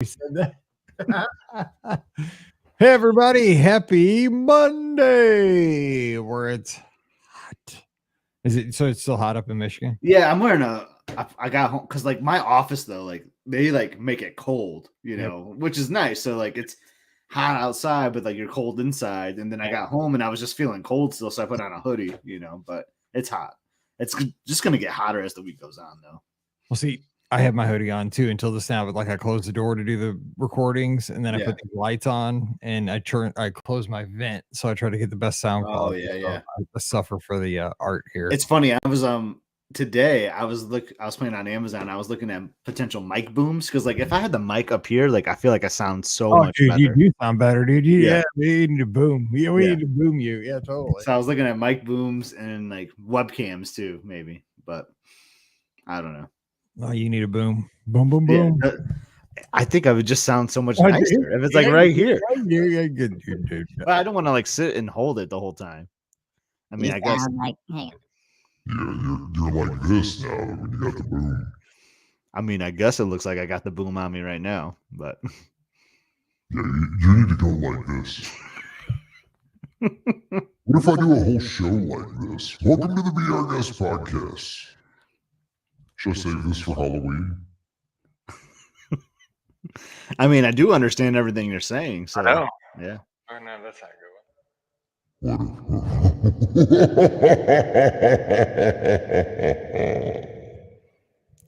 said that. Hey, everybody. Happy Monday. Where it's hot. Is it so? It's still hot up in Michigan? Yeah, I'm wearing I got home because like my office though, like they like make it cold, which is nice. So like it's hot outside, but like you're cold inside. And then I got home and I was just feeling cold still, so I put on a hoodie, but it's hot. It's just gonna get hotter as the week goes on, though. Well, see, I have my hoodie on too until this now, but like I close the door to do the recordings, and then I put the lights on, and I close my vent, so I try to get the best sound quality. Yeah. I suffer for the art here. It's funny. I was today I was playing on Amazon. I was looking at potential mic booms because like if I had the mic up here, like I feel like I sound so much better. You do sound better, dude. Yeah, we need to boom. Yeah, we need to boom you. Yeah, totally. So I was looking at mic booms and like webcams too, maybe, but I don't know. Oh, you need a boom. Boom, boom, boom. Yeah, I think I would just sound so much nicer if it's like right here. Yeah, good, dude. But I don't want to like sit and hold it the whole time. I mean, I guess. Like, hey. Yeah, you're like this now when you got the boom. I mean, I guess it looks like I got the boom on me right now, but. Yeah, you need to go like this. What if I do a whole show like this? Welcome to the Be Our Guest podcast. Should I save this for Halloween? I mean, I do understand everything you're saying. So, I know. Yeah. Oh, no, that's not a good one.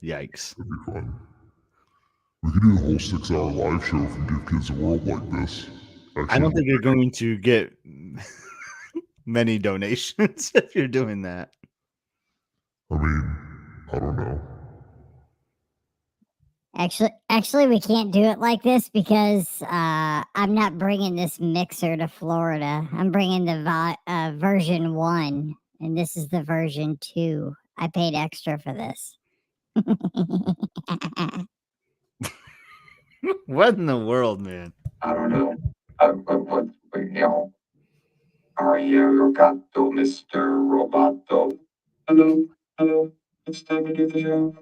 Yikes. That'd be fun. We could do a whole 6-hour live show from Give Kids a World like this. Actually, I don't think you're going to get many donations if you're doing that. I mean, I don't know. Actually, we can't do it like this because I'm not bringing this mixer to Florida. I'm bringing the version 1, and this is the version 2. I paid extra for this. What in the world, man? I don't know. Are you Gato, Mr. Roboto? Hello. It's time to do the show.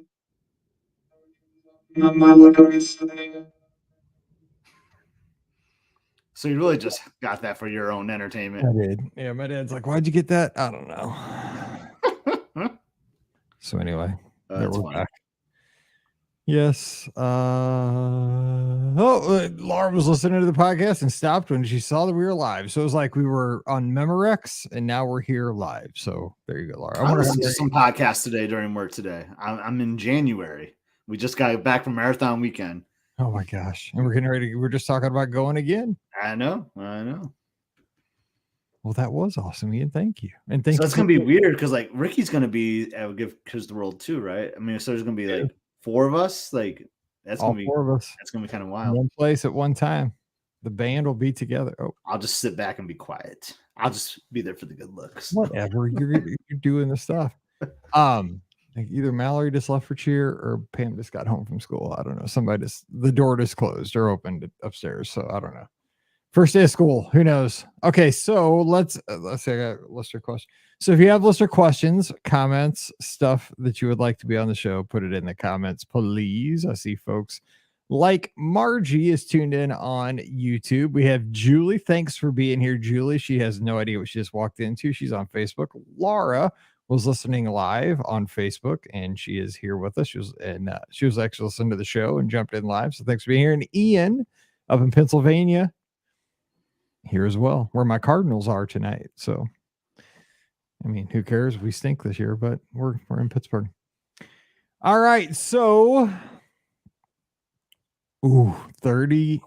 So you really just got that for your own entertainment? I did. Yeah, my dad's like, "Why'd you get that?" I don't know. So anyway, there we're back. Yes. Laura was listening to the podcast and stopped when she saw that we were live. So it was like we were on Memorex and now we're here live. So there you go, Laura. I listened to some podcasts today during work today. I'm in January. We just got back from marathon weekend. Oh my gosh. And we're getting ready. We're just talking about going again. I know. Well, that was awesome, Ian. Thank you. And thank you. So it's going to be weird because like Ricky's going to be at Give Kids the World too, right? I mean, so there's going to be like 4 of us. Like that's going to be 4 of us. That's going to be kind of wild. One place at one time. The band will be together. Oh, I'll just sit back and be quiet. I'll just be there for the good looks. Whatever. You're doing the stuff. Either Mallory just left for cheer or Pam just got home from school. I don't know. The door just closed or opened upstairs. So I don't know. First day of school. Who knows? Okay. So let's say I got a listener question. So if you have listener questions, comments, stuff that you would like to be on the show, put it in the comments, please. I see folks like Margie is tuned in on YouTube. We have Julie. Thanks for being here, Julie. She has no idea what she just walked into. She's on Facebook. Laura was listening live on Facebook, and she is here with us. She was actually listening to the show and jumped in live. So thanks for being here. And Ian up in Pennsylvania here as well, where my Cardinals are tonight. So, I mean, who cares? We stink this year, but we're in Pittsburgh. All right, so 30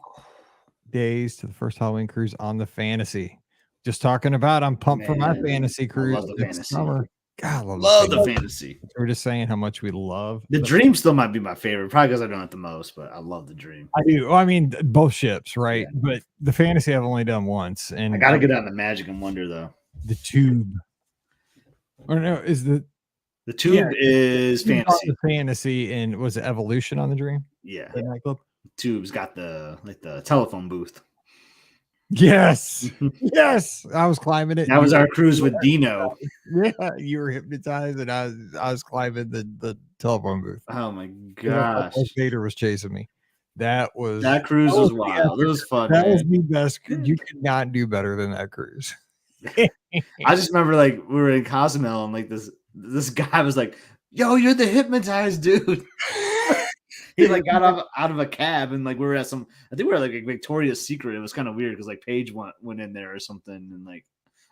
days to the first Halloween cruise on the Fantasy. Just talking about, I'm pumped for my fantasy cruise this summer. God, I love the fantasy. We're just saying how much we love the Dream. Still might be my favorite, probably because I don't have the most, but I love the Dream. I do. Well, I mean, both ships, right? Yeah. But the fantasy I've only done once, and I gotta get on the Magic and Wonder though. The Tube, or no, is the Tube is fantasy. The fantasy, and was it Evolution on the Dream? Yeah, the Tube's got the telephone booth. Yes. Yes. I was climbing it. That was our cruise with Dino. Yeah. You were hypnotized and I was climbing the telephone booth. Oh my gosh. Vader was chasing me. That was That cruise was wild. It was fun. That man. was the best. You could not do better than that cruise. I just remember like we were in Cozumel and like this guy was like, "Yo, you're the hypnotized dude." He like got out of a cab and like we were at some. I think we were like a Victoria's Secret. It was kind of weird because like Paige went in there or something and like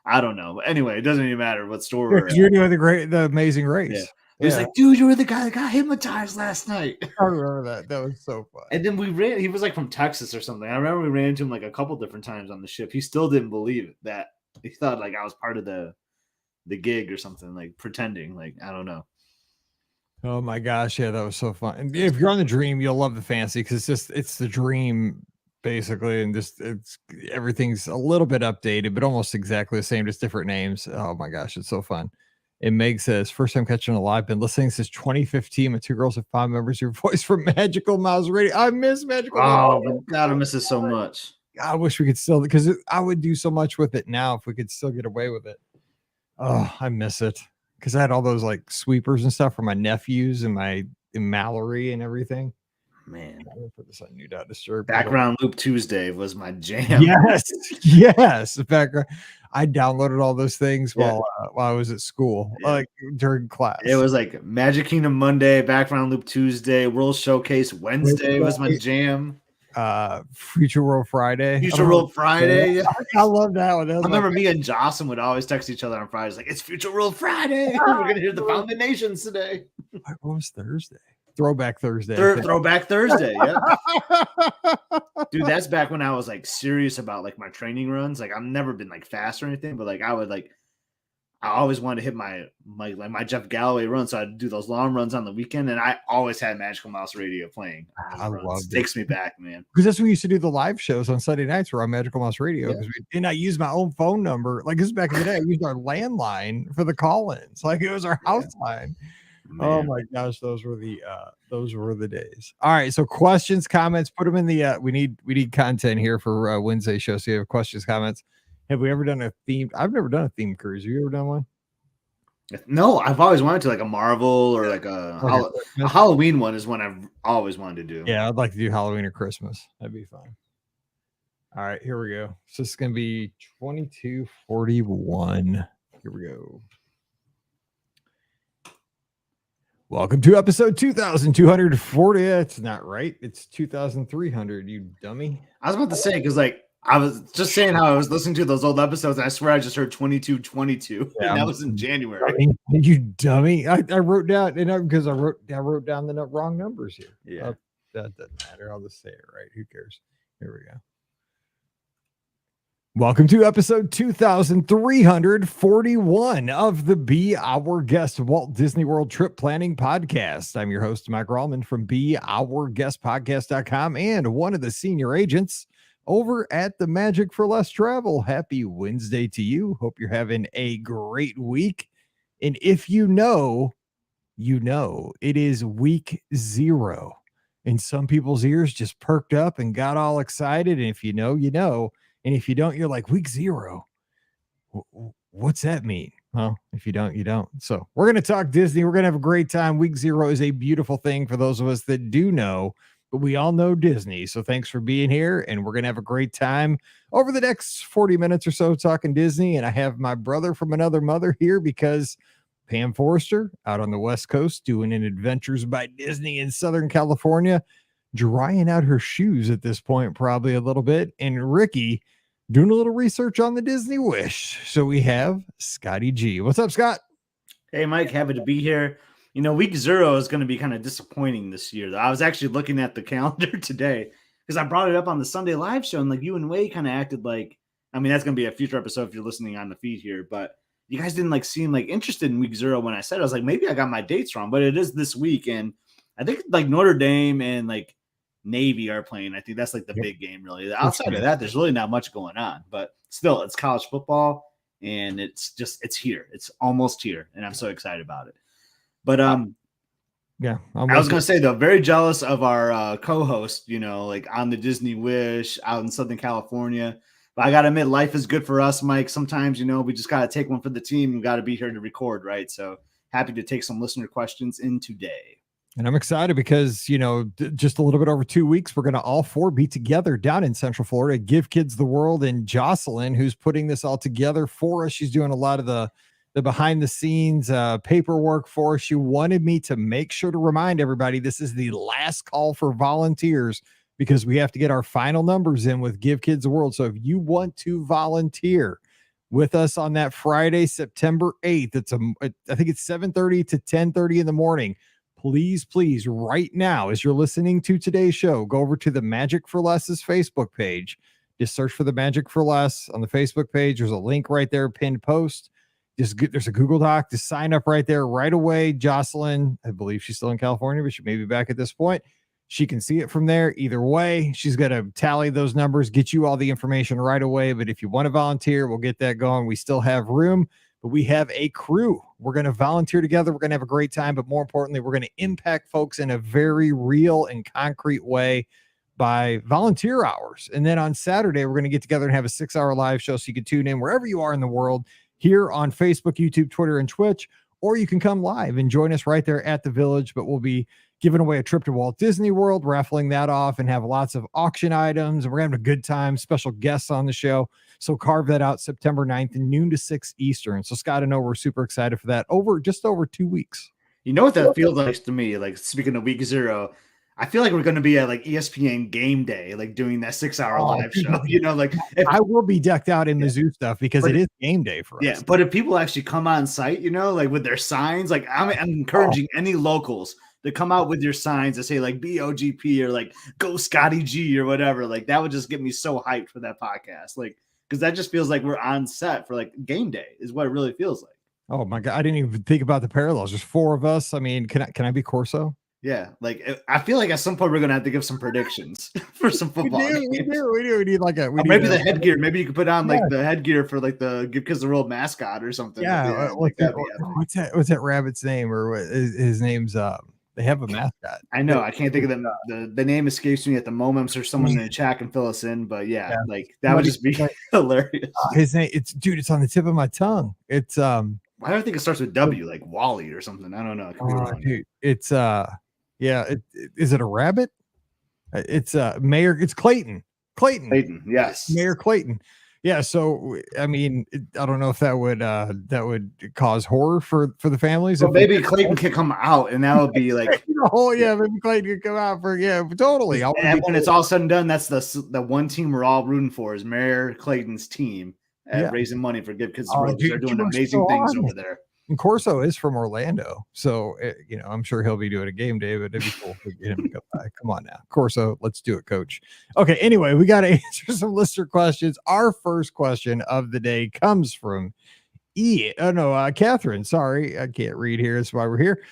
I don't know. But anyway, it doesn't even matter what store we're at. You're doing the Amazing Race. Yeah. He was like, "Dude, you were the guy that got hypnotized last night." I remember that. That was so fun. And then we ran. He was like from Texas or something. I remember we ran into him like a couple different times on the ship. He still didn't believe it. That he thought like I was part of the gig or something, like pretending. Like I don't know. Oh my gosh, yeah, that was so fun. And if you're on the Dream, you'll love the Fancy because it's the Dream basically, and just it's everything's a little bit updated, but almost exactly the same, just different names. Oh my gosh, it's so fun. And Meg says, first time catching a live, been listening since 2015. My two girls have 5 members. Your voice from Magical Mouse Radio. I miss Magical Mouse. Oh, God, I miss it so much. I wish we could still, because I would do so much with it now if we could still get away with it. Oh, I miss it. Because I had all those like sweepers and stuff for my nephews and Mallory and everything. Man, I'm gonna put this on Do Not Disturb. Background Loop Tuesday was my jam. Yes. Background. I downloaded all those things while I was at school, like during class. It was like Magic Kingdom Monday, Background Loop Tuesday, World Showcase Wednesday was my jam. Future World Friday. Future World Friday. I love that one. I remember me and Jocelyn would always text each other on Fridays like, "It's Future World Friday. We're gonna hear the Founded Nations today." What was Thursday? Throwback Thursday. Throwback Thursday. Yeah. Dude, that's back when I was like serious about like my training runs. Like I've never been like fast or anything, but like I always wanted to hit my Jeff Galloway run, so I'd do those long runs on the weekend, and I always had Magical Mouse Radio playing. I love it. Takes me back, man. Because that's when we used to do the live shows on Sunday nights. Were on Magical Mouse Radio because we did not use my own phone number. Like this is back in the day, I used our landline for the call-ins. Like it was our house line. Man. Oh my gosh, those were the days. All right, so questions, comments, put them in the. We need content here for Wednesday show. So you have questions, comments. Have we ever done a themed? I've never done a themed cruise. Have you ever done one? No, I've always wanted to, like a Marvel or like a Halloween one is one I've always wanted to do. Yeah, I'd like to do Halloween or Christmas. That'd be fun. All right, here we go. So it's gonna be 2241. Here we go. Welcome to episode 2240. It's not right. It's 2300. You dummy. I was about to say because like I was just saying how I was listening to those old episodes. And I swear I just heard 2222. Yeah, and that was in January. You dummy. I wrote down because I wrote down the wrong numbers here. Yeah, that doesn't matter. I'll just say it right. Who cares? Here we go. Welcome to episode 2341 of the Be Our Guest Walt Disney World Trip Planning Podcast. I'm your host, Mike Rallman from BeOurGuestPodcast.com and one of the senior agents over at the Magic for Less Travel. Happy Wednesday to you. Hope you're having a great week. And if you know, it is week 0. And some people's ears just perked up and got all excited. And if you know, you know. And if you don't, you're like, week 0. What's that mean? Well, if you don't, you don't. So we're going to talk Disney. We're going to have a great time. Week 0 is a beautiful thing for those of us that do know, but we all know Disney. So thanks for being here. And we're going to have a great time over the next 40 minutes or so talking Disney. And I have my brother from another mother here because Pam Forrester out on the West Coast doing an Adventures by Disney in Southern California, drying out her shoes at this point, probably a little bit. And Ricky doing a little research on the Disney Wish. So we have Scotty G. What's up, Scott? Hey, Mike. Happy to be here. You know, week 0 is going to be kind of disappointing this year. I was actually looking at the calendar today because I brought it up on the Sunday live show, and like you and Way kind of acted like, I mean, that's going to be a future episode if you're listening on the feed here, but you guys didn't like seem like interested in week 0 when I said, I was like, maybe I got my dates wrong, but it is this week. And I think like Notre Dame and like Navy are playing. I think that's like the big game, really. Outside of that, there's really not much going on, but still, it's college football, and it's here. It's almost here, and I'm so excited about it. But yeah, I was gonna say though, very jealous of our co-host. You know, like on the Disney Wish out in Southern California. But I gotta admit, life is good for us, Mike. Sometimes, you know, we just gotta take one for the team. We gotta be here to record, right? So happy to take some listener questions in today. And I'm excited because, just a little bit over 2 weeks, we're going to all four be together down in Central Florida, Give Kids the World. And Jocelyn, who's putting this all together for us, she's doing a lot of the behind the scenes paperwork for us. She wanted me to make sure to remind everybody this is the last call for volunteers because we have to get our final numbers in with Give Kids the World. So if you want to volunteer with us on that Friday, September 8th, I think it's 7:30 to 10:30 in the morning. Please, right now, as you're listening to today's show, go over to the Magic for Less's Facebook page. Just search for the Magic for Less on the Facebook page. There's a link right there, pinned post. There's a Google Doc. Just sign up right there right away. Jocelyn, I believe she's still in California, but she may be back at this point. She can see it from there. Either way, she's going to tally those numbers, get you all the information right away. But if you want to volunteer, we'll get that going. We still have room. But we have a crew. We're going to volunteer together. We're going to have a great time. But more importantly, we're going to impact folks in a very real and concrete way by volunteer hours. And then on Saturday, we're going to get together and have a 6-hour live show so you can tune in wherever you are in the world here on Facebook, YouTube, Twitter, and Twitch. Or you can come live and join us right there at the Village. But we'll be giving away a trip to Walt Disney World, raffling that off, and have lots of auction items. And we're having a good time, special guests on the show. So carve that out September 9th, noon to 6 Eastern. So Scott and I, we're super excited for that. Just over 2 weeks. You know what that feels like to me? Like, speaking of week 0, I feel like we're going to be at like ESPN Game Day, like doing that 6-hour live show. I will be decked out in Mizzou stuff because it is game day for us. Yeah, but if people actually come on site, like with their signs, like I'm encouraging any locals to come out with your signs that say like BOGP or like Go Scotty G or whatever. Like that would just get me so hyped for that podcast. Like, because that just feels like we're on set for like game day is what it really feels like. Oh my God. I didn't even think about the parallels. There's 4 of us. I mean, can I be Corso? Yeah. Like I feel like at some point we're going to have to give some predictions for some football. We do. We need like maybe the headgear. Maybe you could put on like the headgear for like the Give Kids the World mascot or something. Yeah. What's that rabbit's name or what his name's, they have a mascot. I know. I can't think of them. The name escapes me at the moment. I'm sure someone in the chat can fill us in. But yeah. Like that would just be hilarious. His name, it's on the tip of my tongue. It's why do I think it starts with W, like Wally or something? I don't know. Dude, it's is it a rabbit? It's Mayor. It's Clayton. Clayton, yes, Mayor Clayton. Yeah, so I mean, I don't know if that would cause horror for the families. Well, maybe Clayton can come out, and that would be like, maybe Clayton could come out for totally. And when it's all said and done, that's the one team we're all rooting for is Mayor Clayton's team raising money for Give Kids the World. They're doing amazing things over there. And Corso is from Orlando, so I'm sure he'll be doing a game day, but it'd be cool to get him to come by. Come on now, Corso, let's do it, Coach. Okay, anyway, we got to answer some listener questions. Our first question of the day comes from Catherine. Sorry, I can't read here. That's why we're here.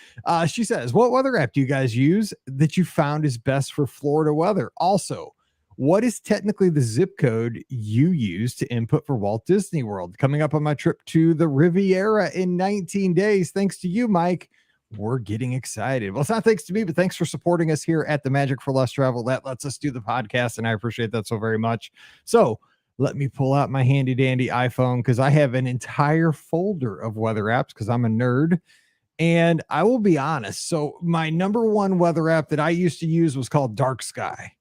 She says, "What weather app do you guys use that you found is best for Florida weather? Also, what is technically the zip code you use to input for Walt Disney World? Coming up on my trip to the Riviera in 19 days. Thanks to you, Mike. We're getting excited." Well, it's not thanks to me, but thanks for supporting us here at the Magic for Less Travel. That lets us do the podcast, and I appreciate that so very much. So let me pull out my handy dandy iPhone because I have an entire folder of weather apps because I'm a nerd. And I will be honest. So my number one weather app that I used to use was called Dark Sky.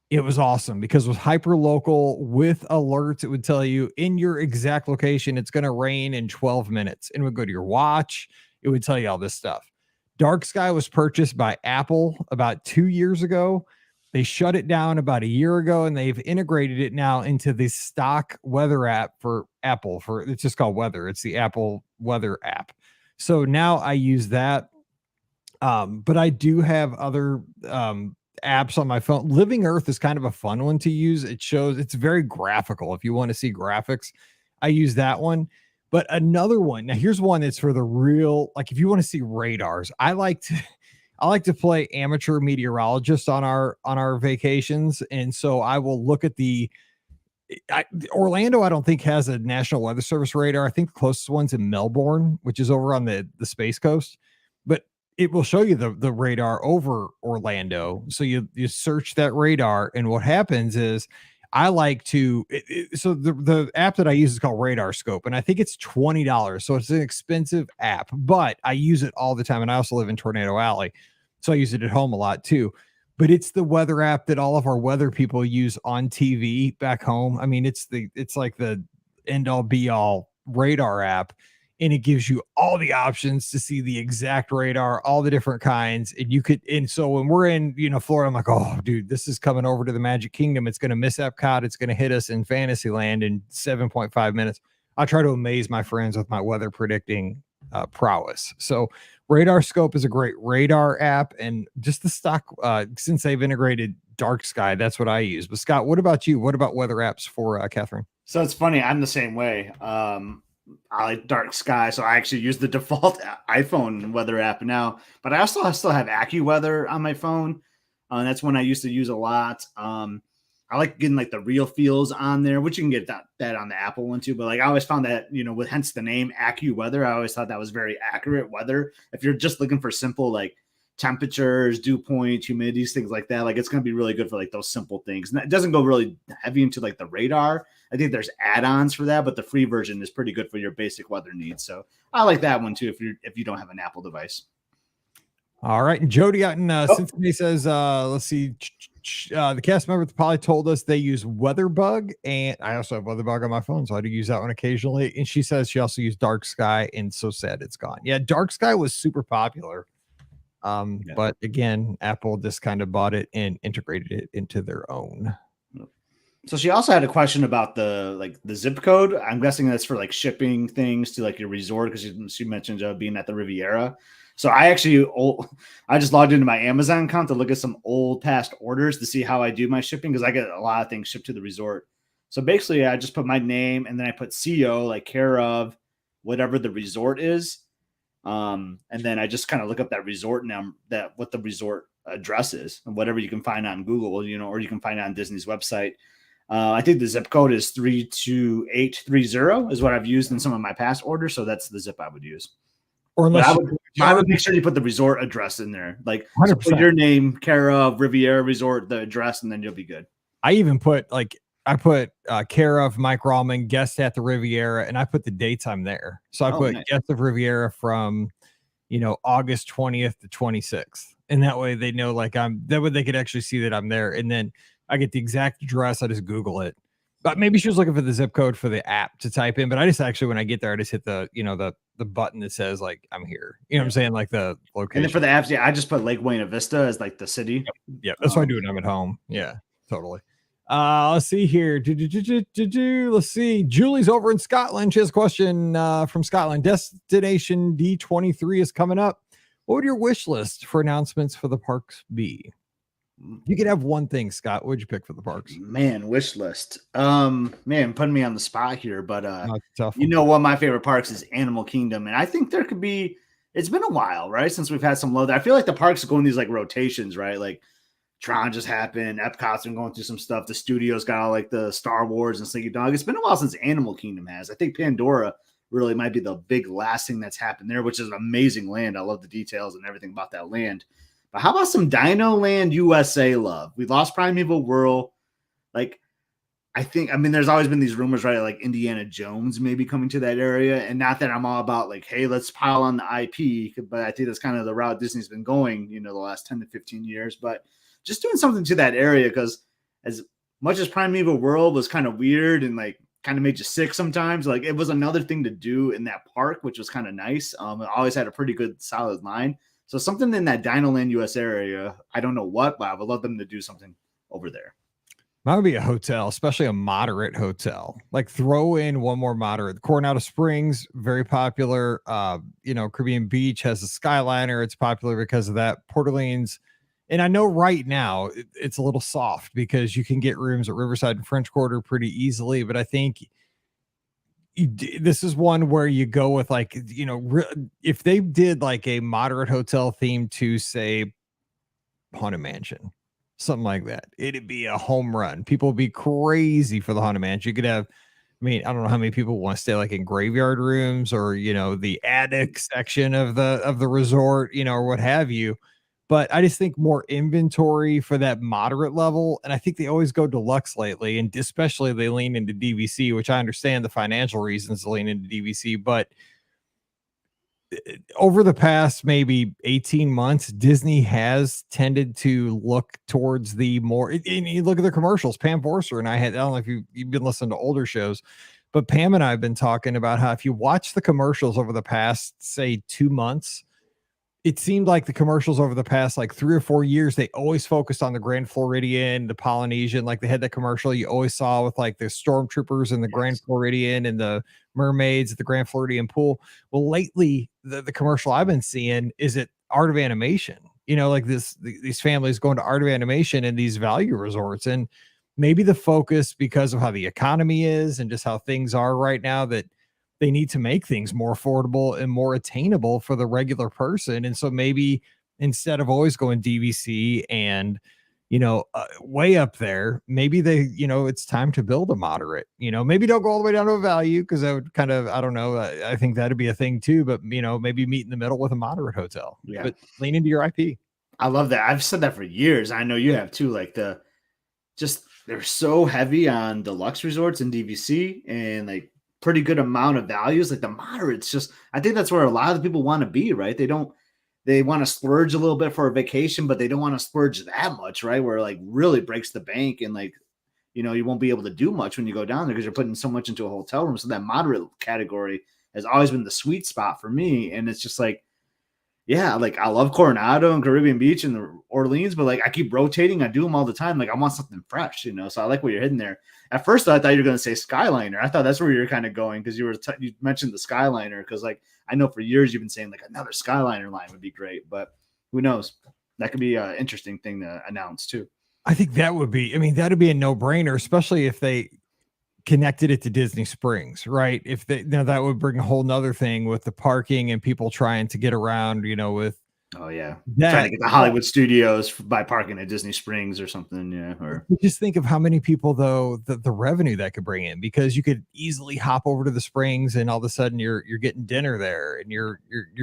It was awesome because it was hyper local with alerts. It would tell you in your exact location, it's going to rain in 12 minutes, and it would go to your watch. It would tell you all this stuff. Dark Sky was purchased by Apple about 2 years ago. They shut it down about a year ago, and they've integrated it now into the stock weather app for Apple. It's just called Weather. It's the Apple Weather app. So now I use that. But I do have other apps on my phone. Living Earth is kind of a fun one to use. It's very graphical. If you want to see graphics, I use that one. But another one, now here's one that's for the real, like if you want to see radars, I like to play amateur meteorologist on our vacations. And so I will look at Orlando, I don't think has a National Weather Service radar. I think the closest one's in Melbourne, which is over on the Space Coast. But it will show you the radar over Orlando. So you search that radar, and what happens is I like to. So the app that I use is called Radar Scope, and I think it's $20. So it's an expensive app, but I use it all the time. And I also live in Tornado Alley. So I use it at home a lot too. But it's the weather app that all of our weather people use on TV back home. I mean, it's like the end all be all radar app, and it gives you all the options to see the exact radar, all the different kinds. And so when we're in, Florida, I'm like, oh, dude, this is coming over to the Magic Kingdom. It's going to miss Epcot. It's going to hit us in Fantasyland in 7.5 minutes. I try to amaze my friends with my weather predicting prowess. So Radar Scope is a great radar app, and just the stock, since they've integrated Dark Sky, that's what I use. But Scott, what about you? What about weather apps for Catherine? So it's funny. I'm the same way. I like Dark Sky, so I actually use the default iPhone weather app now. But I still have AccuWeather on my phone. That's one I used to use a lot. I like getting like the real feels on there, which you can get that on the Apple one too. But like I always found that, with hence the name AccuWeather, I always thought that was very accurate weather. If you're just looking for simple like temperatures, dew point, humidities, things like that, like it's going to be really good for like those simple things. And it doesn't go really heavy into like the radar. I think there's add-ons for that, but the free version is pretty good for your basic weather needs. So I like that one too if you don't have an Apple device. All right. And Jody out in Cincinnati says, let's see, the cast member probably told us they use WeatherBug, and I also have WeatherBug on my phone, so I do use that one occasionally. And she says she also used Dark Sky, and so sad it's gone. Yeah, Dark Sky was super popular. But again, Apple just kind of bought it and integrated it into their own. So she also had a question about the zip code. I'm guessing that's for like shipping things to like your resort, because she mentioned being at the Riviera. So I just logged into my Amazon account to look at some old past orders to see how I do my shipping, because I get a lot of things shipped to the resort. So basically I just put my name and then I put CO, like care of whatever the resort is. And then I just kind of look up that resort what the resort address is, and whatever you can find on Google, or you can find it on Disney's website. I think the zip code is 32830 is what I've used in some of my past orders. So that's the zip I would use. Or unless I would make sure you put the resort address in there, like put your name, care of Riviera Resort, the address, and then you'll be good. I even put care of Mike Rallman, guest at the Riviera, and I put the dates I'm there. So I put guest of Riviera from, August 20th to 26th. And that way they know that way they could actually see that I'm there. And then I get the exact address. I just Google it. But maybe she was looking for the zip code for the app to type in. But I just actually, when I get there, I just hit the button that says like I'm here. You know what I'm saying? Like the location. And then for the apps, I just put Lake Buena Vista as like the city. Yeah, that's what I do when I'm at home. Yeah, totally. Let's see here. Let's see. Julie's over in Scotland. She has a question from Scotland. Destination D23 is coming up. What would your wish list for announcements for the parks be? You could have one thing, Scott. What'd you pick for the parks? Man, wish list. Man, putting me on the spot here, but tough. One of my favorite parks is Animal Kingdom, and I think there could be. It's been a while, right, since we've had some low. I feel like the parks are going these like rotations, right? Like Tron just happened, Epcot's been going through some stuff. The studios got all like the Star Wars and Slinky Dog. It's been a while since Animal Kingdom has. I think Pandora really might be the big last thing that's happened there, which is an amazing land. I love the details and everything about that land. But how about some Dino Land USA love? We lost Primeval Whirl. There's always been these rumors, right? Like Indiana Jones maybe coming to that area. And not that I'm all about like, hey, let's pile on the IP, but I think that's kind of the route Disney's been going, the last 10 to 15 years. But just doing something to that area, because as much as Primeval Whirl was kind of weird and like kind of made you sick sometimes, like it was another thing to do in that park, which was kind of nice. It always had a pretty good solid line. So something in that Dino Land US area, I don't know what, but I would love them to do something over there. That would be a hotel, especially a moderate hotel. Like throw in one more moderate. Coronado Springs, very popular. Caribbean Beach has a Skyliner. It's popular because of that. Port Orleans. And I know right now it's a little soft because you can get rooms at Riverside and French Quarter pretty easily. But I think this is one where you go with if they did like a moderate hotel theme to say Haunted Mansion, something like that, it'd be a home run. People would be crazy for the Haunted Mansion. You could have, I don't know how many people want to stay like in graveyard rooms or, the attic section of the resort, or what have you. But I just think more inventory for that moderate level. And I think they always go deluxe lately. And especially they lean into DVC, which I understand the financial reasons to lean into DVC. But over the past maybe 18 months, Disney has tended to look towards the more, and you look at the commercials. Pam Forster and I don't know if you've been listening to older shows, but Pam and I have been talking about how if you watch the commercials over the past, say, 2 months, it seemed like the commercials over the past like 3 or 4 years, they always focused on the Grand Floridian, the Polynesian. Like they had that commercial you always saw with like the stormtroopers and the Grand Floridian and the mermaids at the Grand Floridian pool. Well, lately the commercial I've been seeing is at Art of Animation. Like these families going to Art of Animation and these value resorts, and maybe the focus because of how the economy is and just how things are right now, that they need to make things more affordable and more attainable for the regular person. And so maybe instead of always going DVC and, way up there, maybe they, it's time to build a moderate, maybe don't go all the way down to a value, because I would kind of, I don't know. I think that'd be a thing too, but, maybe meet in the middle with a moderate hotel. Yeah. But lean into your IP. I love that. I've said that for years. I know you have too. Like they're so heavy on deluxe resorts and DVC and like pretty good amount of values. Like the moderates, just I think that's where a lot of the people want to be, right? They want to splurge a little bit for a vacation, but they don't want to splurge that much, right? Where it like really breaks the bank, and like, you won't be able to do much when you go down there because you're putting so much into a hotel room. So that moderate category has always been the sweet spot for me. And it's just like, yeah, like I love Coronado and Caribbean Beach and the Orleans, but like I keep rotating. I do them all the time. Like I want something fresh, So I like where you're hitting there. At first, I thought you were going to say Skyliner. I thought that's where you're kind of going because you mentioned the Skyliner. Because like I know for years you've been saying like another Skyliner line would be great, but who knows? That could be an interesting thing to announce too. I think that would be. I mean, that'd be a no-brainer, especially if they connected it to Disney Springs, right? If they that would bring a whole nother thing with the parking and people trying to get around, with trying to get the Hollywood studios by parking at Disney Springs or something. Yeah. Or just think of how many people though, the revenue that could bring in, because you could easily hop over to the Springs and all of a sudden you're getting dinner there, and you're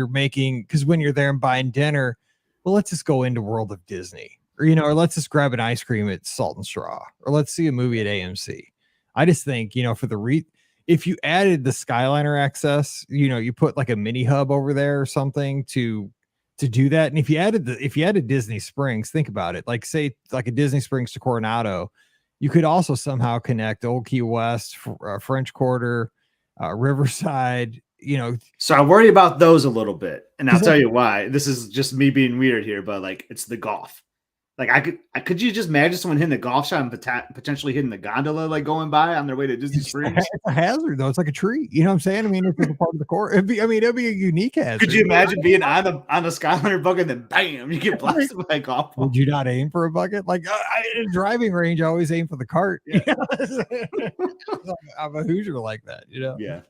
making, because when you're there and buying dinner, well, let's just go into World of Disney, or or let's just grab an ice cream at Salt and Straw, or let's see a movie at AMC. I just think, for the if you added the Skyliner access, you put like a mini hub over there or something to do that. And if you added Disney Springs, think about it, like say like a Disney Springs to Coronado, you could also somehow connect Old Key West, French Quarter, Riverside, So I worry about those a little bit, and I'll tell you why. This is just me being weird here, but like it's the golf. Like could you just imagine someone hitting the golf shot and potentially hitting the gondola, like going by on their way to Disney Springs? It's a hazard though. It's like a tree. You know what I'm saying? I mean, it's a part of the course. It'd be a unique hazard. Could you imagine being on the Skyliner bucket and then bam, you get blasted by a golf ball? Would you not aim for a bucket? Like in a driving range, I always aim for the cart. Yeah. I'm a Hoosier like that, Yeah.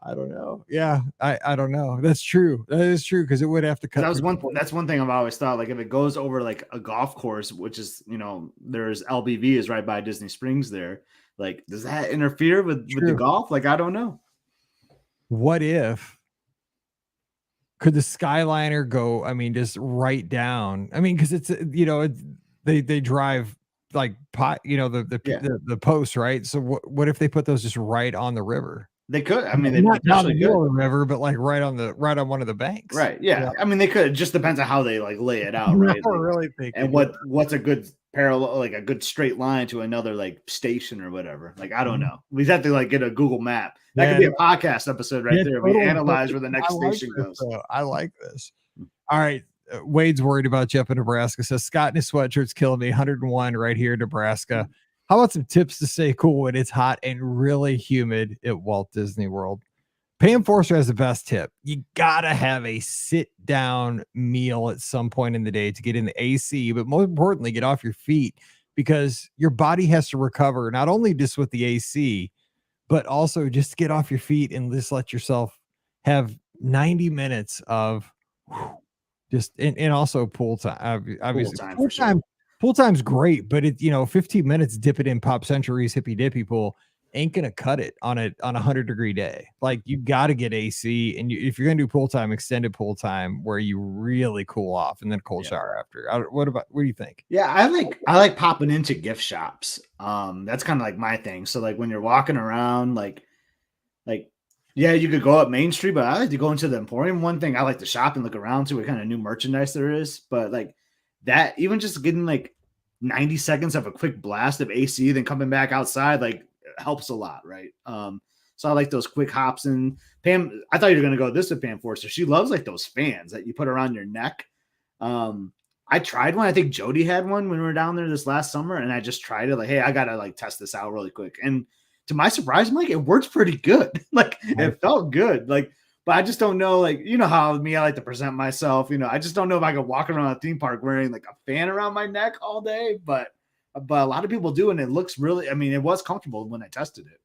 I don't know. Yeah, I don't know. That's true. That is true, because it would have to cut. That's one thing I've always thought. Like if it goes over like a golf course, which is there's LBV is right by Disney Springs there. Like, does that interfere with the golf? Like, I don't know. What if? Could the Skyliner go? I mean, just right down. I mean, because it's they drive like the posts, right? So what if they put those just right on the river? They could. I mean, they not down the potentially middle could. of the river, but like right on one of the banks. Right. Yeah. I mean, they could. It just depends on how they like lay it out, right? I really think. And what's a good parallel, like a good straight line to another like station or whatever. Like, I don't know. We have to like get a Google map. That could be a podcast episode right there. Totally. We analyze where the next station goes. I like this. All right. Wade's worried about you up in Nebraska. Says Scott in his sweatshirt's killing me. 101 right here in Nebraska. How about some tips to stay cool when it's hot and really humid at Walt Disney World? Pam Forster has the best tip. You gotta have a sit down meal at some point in the day to get in the AC, but more importantly, get off your feet, because your body has to recover, not only just with the AC, but also just get off your feet and just let yourself have 90 minutes of just, and also pool time. Obviously, pool time's great, but 15 minutes, dip it in Pop Century's Hippy Dippy pool ain't gonna cut it on a 100-degree day. Like, you got to get AC, and if you're gonna do pool time, extended pool time where you really cool off, and then cold shower after. What do you think? Yeah, I like popping into gift shops. That's kind of like my thing. So like when you're walking around, like Yeah, you could go up Main Street, but I like to go into the Emporium. One thing I like to shop and look around, see what kind of new merchandise there is. But like that, even just getting like 90 seconds of a quick blast of AC, then coming back outside, like helps a lot, right? So I like those quick hops. And Pam, I thought you were gonna go this with Pam Forster. She loves like those fans that you put around your neck. I tried one. I think Jody had one when we were down there this last summer, and I just tried it. Like, hey, I gotta like test this out really quick. And to my surprise, I'm like, it works pretty good. Like, it felt good. Like, but I just don't know. Like, you know how me, I like to present myself. You know, I just don't know if I could walk around a theme park wearing like a fan around my neck all day. But a lot of people do, and it looks really. I mean, it was comfortable when I tested it.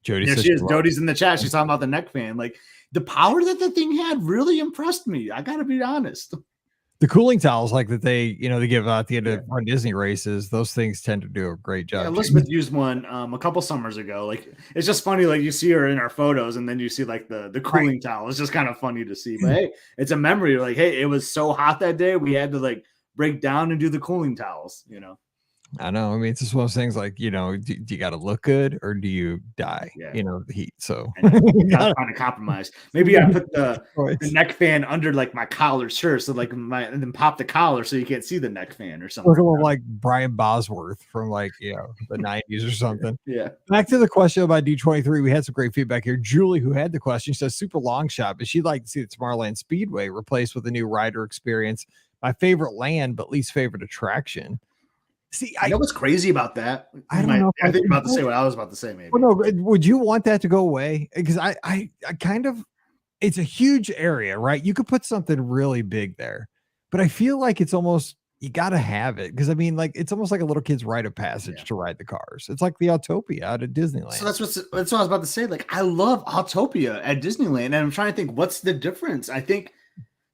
Jody, There she is. Jody's in the chat. She's talking about the neck fan. Like the power that the thing had really impressed me. I gotta be honest. The cooling towels like that they give out at the end of run Disney races, those things tend to do a great job. Yeah, Elizabeth used one a couple summers ago. Like it's just funny, like you see her in our photos, and then you see like the cooling towel. It's just kind of funny to see. But hey, it's a memory. Like, hey, it was so hot that day, we had to like break down and do the cooling towels, you know. I know. I mean, it's just one of those things like, do you got to look good or do you die? Yeah. The heat. So you gotta find a compromise. Maybe I put the neck fan under like my collar shirt, so like and then pop the collar so you can't see the neck fan or something. Look like Brian Bosworth from like the 90s or something. Yeah. Back to the question about D23. We had some great feedback here. Julie, who had the question, says super long shot, but she'd like to see the Tomorrowland Speedway replaced with a new rider experience. My favorite land, but least favorite attraction. See, I know what's crazy about that. I don't know. I think you're about to say what I was about to say. Maybe. Well, no, would you want that to go away? Because I kind of, it's a huge area, right? You could put something really big there, but I feel like it's almost you got to have it because I mean, like it's almost like a little kid's rite of passage to ride the cars. It's like the Autopia out of Disneyland. So that's what I was about to say. Like I love Autopia at Disneyland, and I'm trying to think what's the difference. I think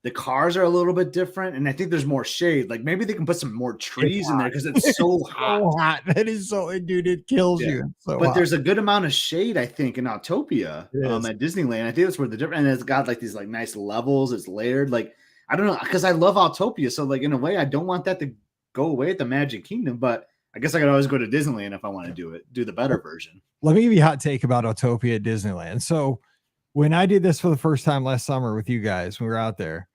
the cars are a little bit different, and I think there's more shade. Like maybe they can put some more trees in there because it's so hot. So hot. That is so, dude, it kills you. So but there's a good amount of shade, I think, in Autopia at Disneyland. I think that's where the difference, and it's got like these like nice levels. It's layered. Like I don't know, because I love Autopia. So like in a way, I don't want that to go away at the Magic Kingdom, but I guess I could always go to Disneyland if I want to do the better version. Let me give you a hot take about Autopia at Disneyland. So when I did this for the first time last summer with you guys, when we were out there,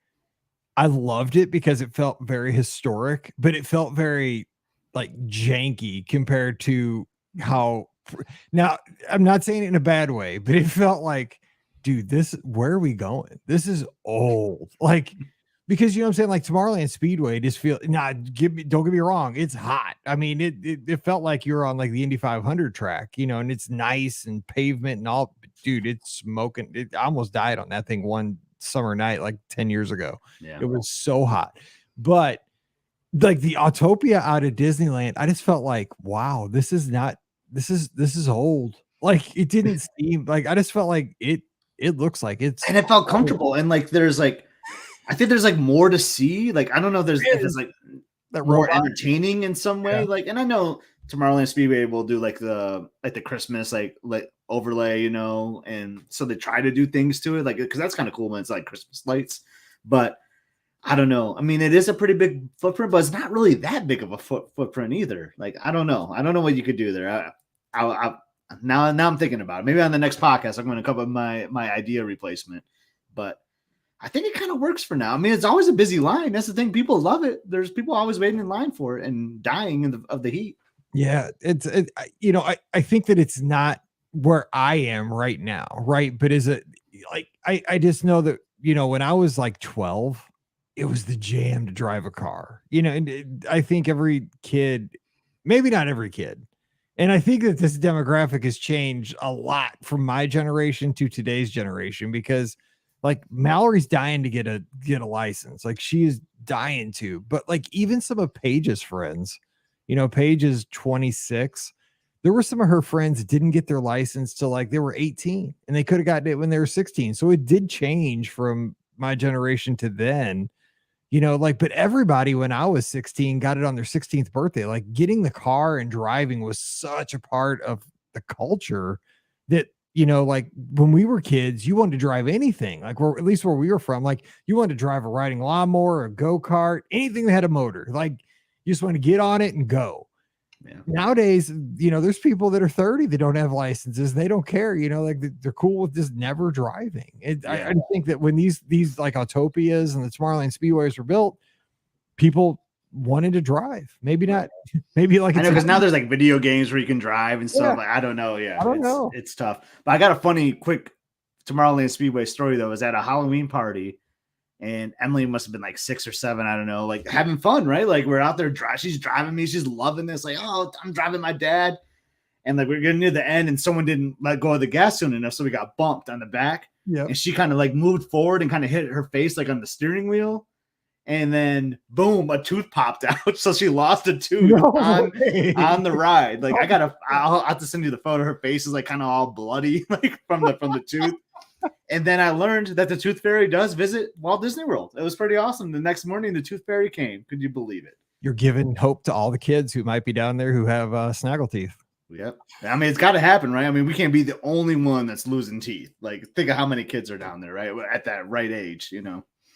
I loved it because it felt very historic, but it felt very like janky compared to how now I'm not saying it in a bad way, but it felt like, dude, where are we going? This is old. Like, because you know what I'm saying? Like Tomorrowland Speedway just don't get me wrong. It's hot. I mean, it felt like you're on like the Indy 500 track, and it's nice and pavement and all, dude, it's smoking. I almost died on that thing one summer night like 10 years ago. It was so hot. But like the Autopia out of Disneyland, I just felt like, wow, this is old. Like it didn't seem like, I just felt like it looks like it's, and it felt comfortable, and like there's like I think there's like more to see. Like I don't know if there's like that more entertaining in some way. Like, and I know Tomorrowland Speedway will do like the Christmas like overlay, and so they try to do things to it, like because that's kind of cool when it's like Christmas lights. But I don't know. I mean, it is a pretty big footprint, but it's not really that big of a footprint either. Like I don't know what you could do there. Now I'm thinking about it. Maybe on the next podcast I'm going to come up with my idea replacement, but I think it kind of works for now. I mean, it's always a busy line. That's the thing. People love it. There's people always waiting in line for it and dying of the heat. Yeah, I think that it's not where I am right now, right? But is it like I just know that when I was like 12, it was the jam to drive a car. And I think every kid, maybe not every kid, and I think that this demographic has changed a lot from my generation to today's generation because like Mallory's dying to get a license, like she is dying to, but like even some of Paige's friends. Paige is 26. There were some of her friends that didn't get their license till like they were 18 and they could have gotten it when they were 16. So it did change from my generation to then, but everybody when I was 16 got it on their 16th birthday. Like getting the car and driving was such a part of the culture that, like when we were kids, you wanted to drive anything, like at least where we were from, like you wanted to drive a riding lawnmower, a go-kart, anything that had a motor, like you just want to get on it and go. Nowadays, there's people that are 30 that don't have licenses. They don't care, like they're cool with just never driving. I think that when these like Autopias and the Tomorrowland Speedways were built, people wanted to drive. Maybe not. Maybe like I know, because now there's like video games where you can drive and stuff. Yeah. Like, I don't know. Yeah, I don't know. It's tough. But I got a funny, quick Tomorrowland Speedway story though. It was at a Halloween party, and Emily must have been like 6 or 7. I don't know, like having fun, right? Like we're out there she's driving me. She's loving this. Like, oh, I'm driving my dad. And like we're getting near the end, and someone didn't let go of the gas soon enough, so we got bumped on the back. Yeah. And she kind of like moved forward and kind of hit her face like on the steering wheel. And then boom, a tooth popped out. So she lost a tooth on the ride. Like I'll have to send you the photo. Her face is like kind of all bloody, like from the tooth. And then I learned that the Tooth Fairy does visit Walt Disney World. It was pretty awesome. The next morning, the Tooth Fairy came. Could you believe it? You're giving hope to all the kids who might be down there who have snaggle teeth. Yep. I mean, it's got to happen, right? I mean, we can't be the only one that's losing teeth. Like, think of how many kids are down there, right? At that right age,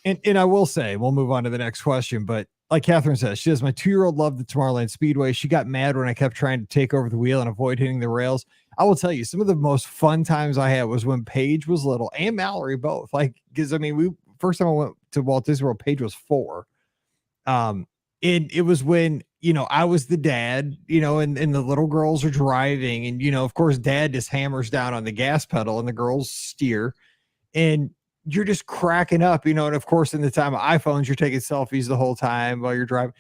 And I will say, we'll move on to the next question, but like Catherine says, she says, my 2-year-old loved the Tomorrowland Speedway. She got mad when I kept trying to take over the wheel and avoid hitting the rails. I will tell you, some of the most fun times I had was when Paige was little and Mallory both. Like, because I mean, first time I went to Walt Disney World, Paige was 4. And it was when, I was the dad, and the little girls are driving, and, of course, dad just hammers down on the gas pedal and the girls steer, and you're just cracking up, and of course, in the time of iPhones, you're taking selfies the whole time while you're driving,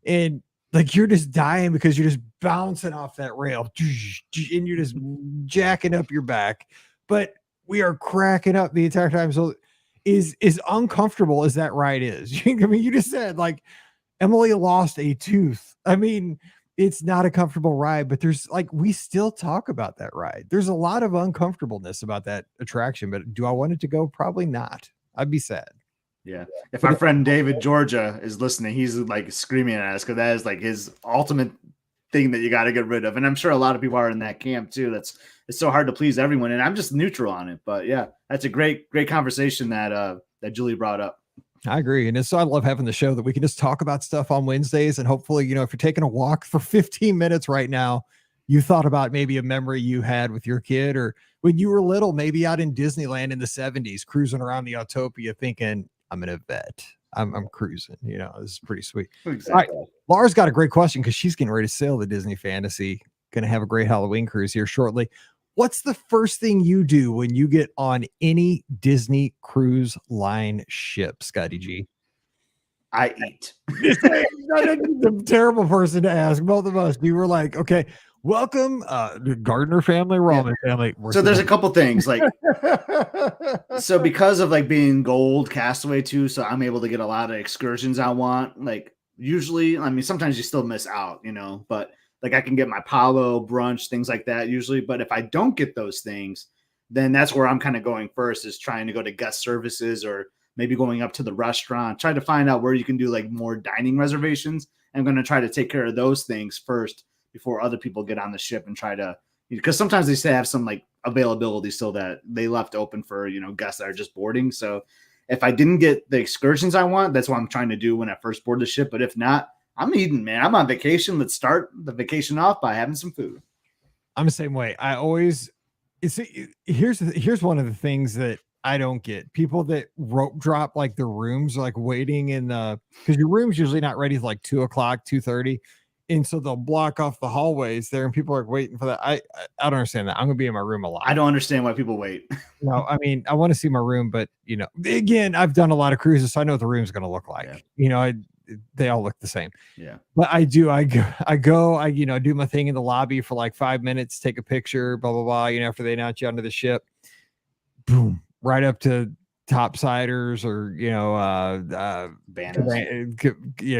and like you're just dying because you're just bouncing off that rail and you're just jacking up your back. But we are cracking up the entire time. So is uncomfortable as that ride is. I mean, you just said like Emily lost a tooth. I mean, it's not a comfortable ride, but there's like, we still talk about that ride. There's a lot of uncomfortableness about that attraction, but do I want it to go? Probably not. I'd be sad. Yeah. If our friend David Georgia is listening, he's like screaming at us because that is like his ultimate thing that you got to get rid of. And I'm sure a lot of people are in that camp too. It's so hard to please everyone. And I'm just neutral on it. But yeah, that's a great conversation that Julie brought up. I agree. And so I love having the show that we can just talk about stuff on Wednesdays. And hopefully, if you're taking a walk for 15 minutes right now, you thought about maybe a memory you had with your kid, or when you were little, maybe out in Disneyland in the 70s, cruising around the Autopia thinking, I'm an vet. I'm cruising. This is pretty sweet. Exactly. All right. Laura's got a great question because she's getting ready to sail the Disney Fantasy. Going to have a great Halloween cruise here shortly. What's the first thing you do when you get on any Disney Cruise Line ship, Scotty G? I eat. The terrible person to ask. Both of us. We were like, okay, welcome, the Gardner family, Ramen family. So there's a couple things like, so because of like being gold castaway too, so I'm able to get a lot of excursions I want. Like usually, I mean, sometimes you still miss out, but like I can get my Palo brunch, things like that usually. But if I don't get those things, then that's where I'm kind of going first, is trying to go to guest services or maybe going up to the restaurant, try to find out where you can do like more dining reservations. I'm going to try to take care of those things first before other people get on the ship and try to, because sometimes they say have some like availability still that they left open for, guests that are just boarding. So if I didn't get the excursions I want, that's what I'm trying to do when I first board the ship. But if not, I'm eating, man. I'm on vacation. Let's start the vacation off by having some food. I'm the same way. Here's one of the things that I don't get. People that rope drop like their rooms, like waiting in the, because your room's usually not ready till like 2:00, 2:30. And so they'll block off the hallways there and people are waiting for that. I don't understand that. I'm going to be in my room a lot. I don't understand why people wait. No, I mean, I want to see my room, but again, I've done a lot of cruises, so I know what the room's going to look like. Yeah. They all look the same. Yeah. But I do my thing in the lobby for like 5 minutes, take a picture, blah, blah, blah, after they announce you onto the ship. Boom. Right up to topsiders or,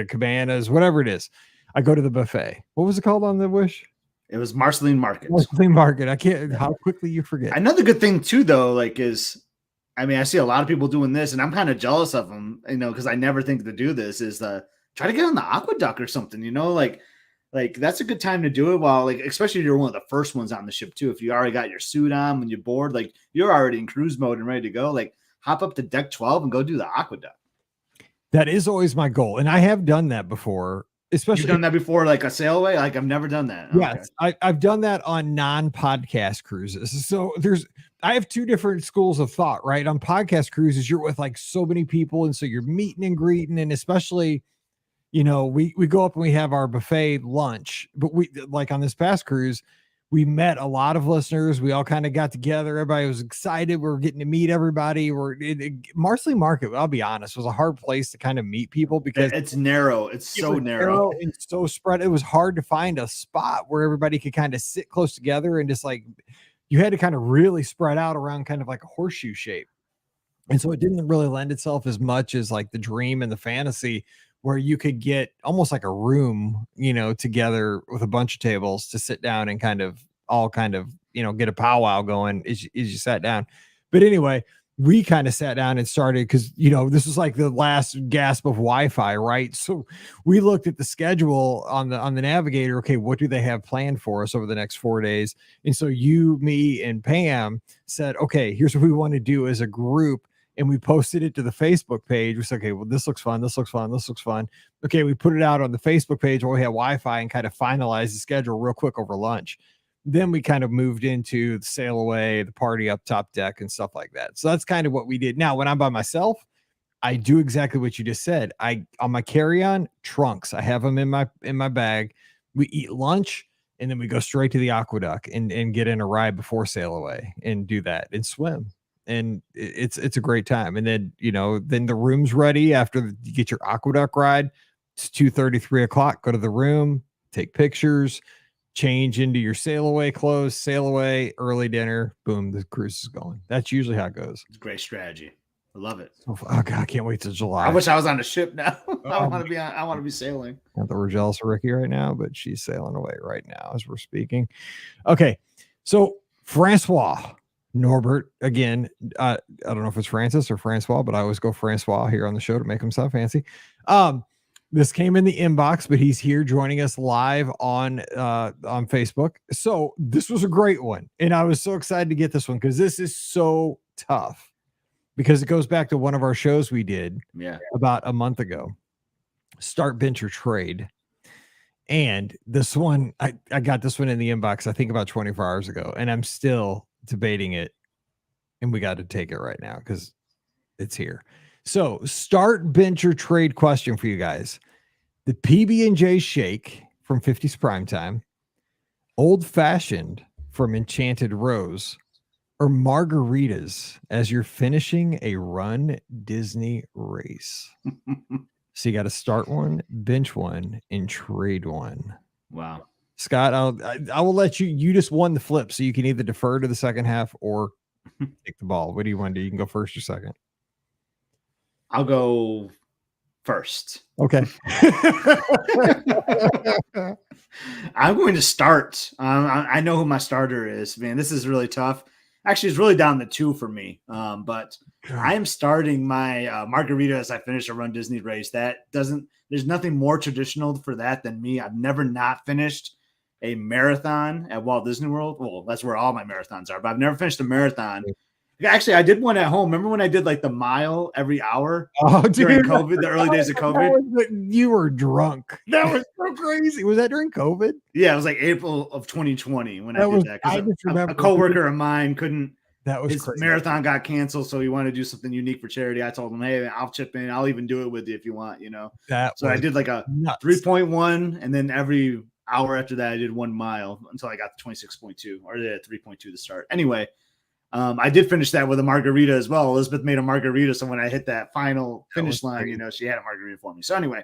cabanas, whatever it is. I go to the buffet. What was it called on the Wish? It was Marceline Market. Marceline Market. I can't, how quickly you forget. Another good thing too, though, like I mean, I see a lot of people doing this and I'm kind of jealous of them, because I never think to do this, is try to get on the aqueduct or something, like that's a good time to do it while, like, especially if you're one of the first ones on the ship too. If you already got your suit on when you board, like you're already in cruise mode and ready to go, like hop up to deck 12 and go do the aqueduct. That is always my goal. And I have done that before, especially You've done that before, like a sail away? Like I've never done that. Okay. Yes, I've done that on non-podcast cruises. So I have two different schools of thought, right? On podcast cruises, you're with like so many people, and so you're meeting and greeting, and especially, we go up and we have our buffet lunch. But we, like on this past cruise, we met a lot of listeners. We all kind of got together. Everybody was excited. We were getting to meet everybody. Marsley Market, I'll be honest, was a hard place to kind of meet people because it's narrow. It's so narrow and so spread. It was hard to find a spot where everybody could kind of sit close together, and just like you had to kind of really spread out around kind of like a horseshoe shape. And so it didn't really lend itself as much as like the dream and the fantasy, where you could get almost like a room, together with a bunch of tables to sit down and kind of get a powwow going as you sat down. But anyway, we kind of sat down and started because, this was like the last gasp of Wi-Fi, right? So we looked at the schedule on the navigator. Okay, what do they have planned for us over the next 4 days? And so you, me, and Pam said, okay, here's what we want to do as a group. And we posted it to the Facebook page. We said, okay, well, this looks fun. This looks fun. This looks fun. Okay, we put it out on the Facebook page where we had Wi-Fi and kind of finalized the schedule real quick over lunch. Then we kind of moved into the sail away, the party up top deck, and stuff like that. So that's kind of what we did. Now, when I'm by myself, I do exactly what you just said. On my carry-on trunks, I have them in my bag. We eat lunch, and then we go straight to the aqueduct and get in a ride before sail away and do that and swim. And it's a great time. And then, then the room's ready after you get your aqueduct ride. It's 2:30, 3 o'clock. Go to the room, take pictures, change into your sail away clothes, sail away, early dinner. Boom, the cruise is going. That's usually how it goes. It's a great strategy. I love it. Oh God, I can't wait till July. I wish I was on a ship now. I want to be sailing. Not that we're jealous of Ricky right now, but she's sailing away right now as we're speaking. Okay, so Francois Norbert, again, I don't know if it's Francis or Francois, but I always go Francois here on the show to make him sound fancy. This came in the inbox, but he's here joining us live on Facebook. So this was a great one, and I was so excited to get this one because this is so tough, because it goes back to one of our shows we did about a month ago, Start Venture Trade. And this one, I got this one in the inbox, I think about 24 hours ago, and I'm still debating it, and we got to take it right now because it's here. So Start Venture Trade question for you guys: the PB&J shake from 50s Primetime, Old Fashioned from Enchanted Rose, or margaritas as you're finishing a Run Disney race? So you got to start one, bench one, and trade one. Wow. Scott, I will let you just won the flip, so you can either defer to the second half or take the ball. What do you want to do? You can go first or second. I'll go first. Okay. I'm going to start. I know who my starter is. Man, this is really tough. Actually, it's really down to two for me. But I am starting my margarita as I finish a Run Disney race. There's nothing more traditional for that than me. I've never not finished a marathon at Walt Disney World. Well, that's where all my marathons are, but I've never finished a marathon. Actually, I did one at home. Remember when I did like the mile every hour during COVID, the early days of COVID? You were drunk. That was so crazy. Was that during COVID? Yeah, it was like April of 2020 when I did that. Because a coworker of mine couldn't. That was his crazy. Marathon got canceled, so he wanted to do something unique for charity. I told him, "Hey, I'll chip in. I'll even do it with you if you want." So I did like a 3.1, and then every hour after that, I did 1 mile until I got the 26.2 or the 3.2 to start. Anyway, I did finish that with a margarita as well. Elizabeth made a margarita, so when I hit that final finish line, she had a margarita for me. So anyway,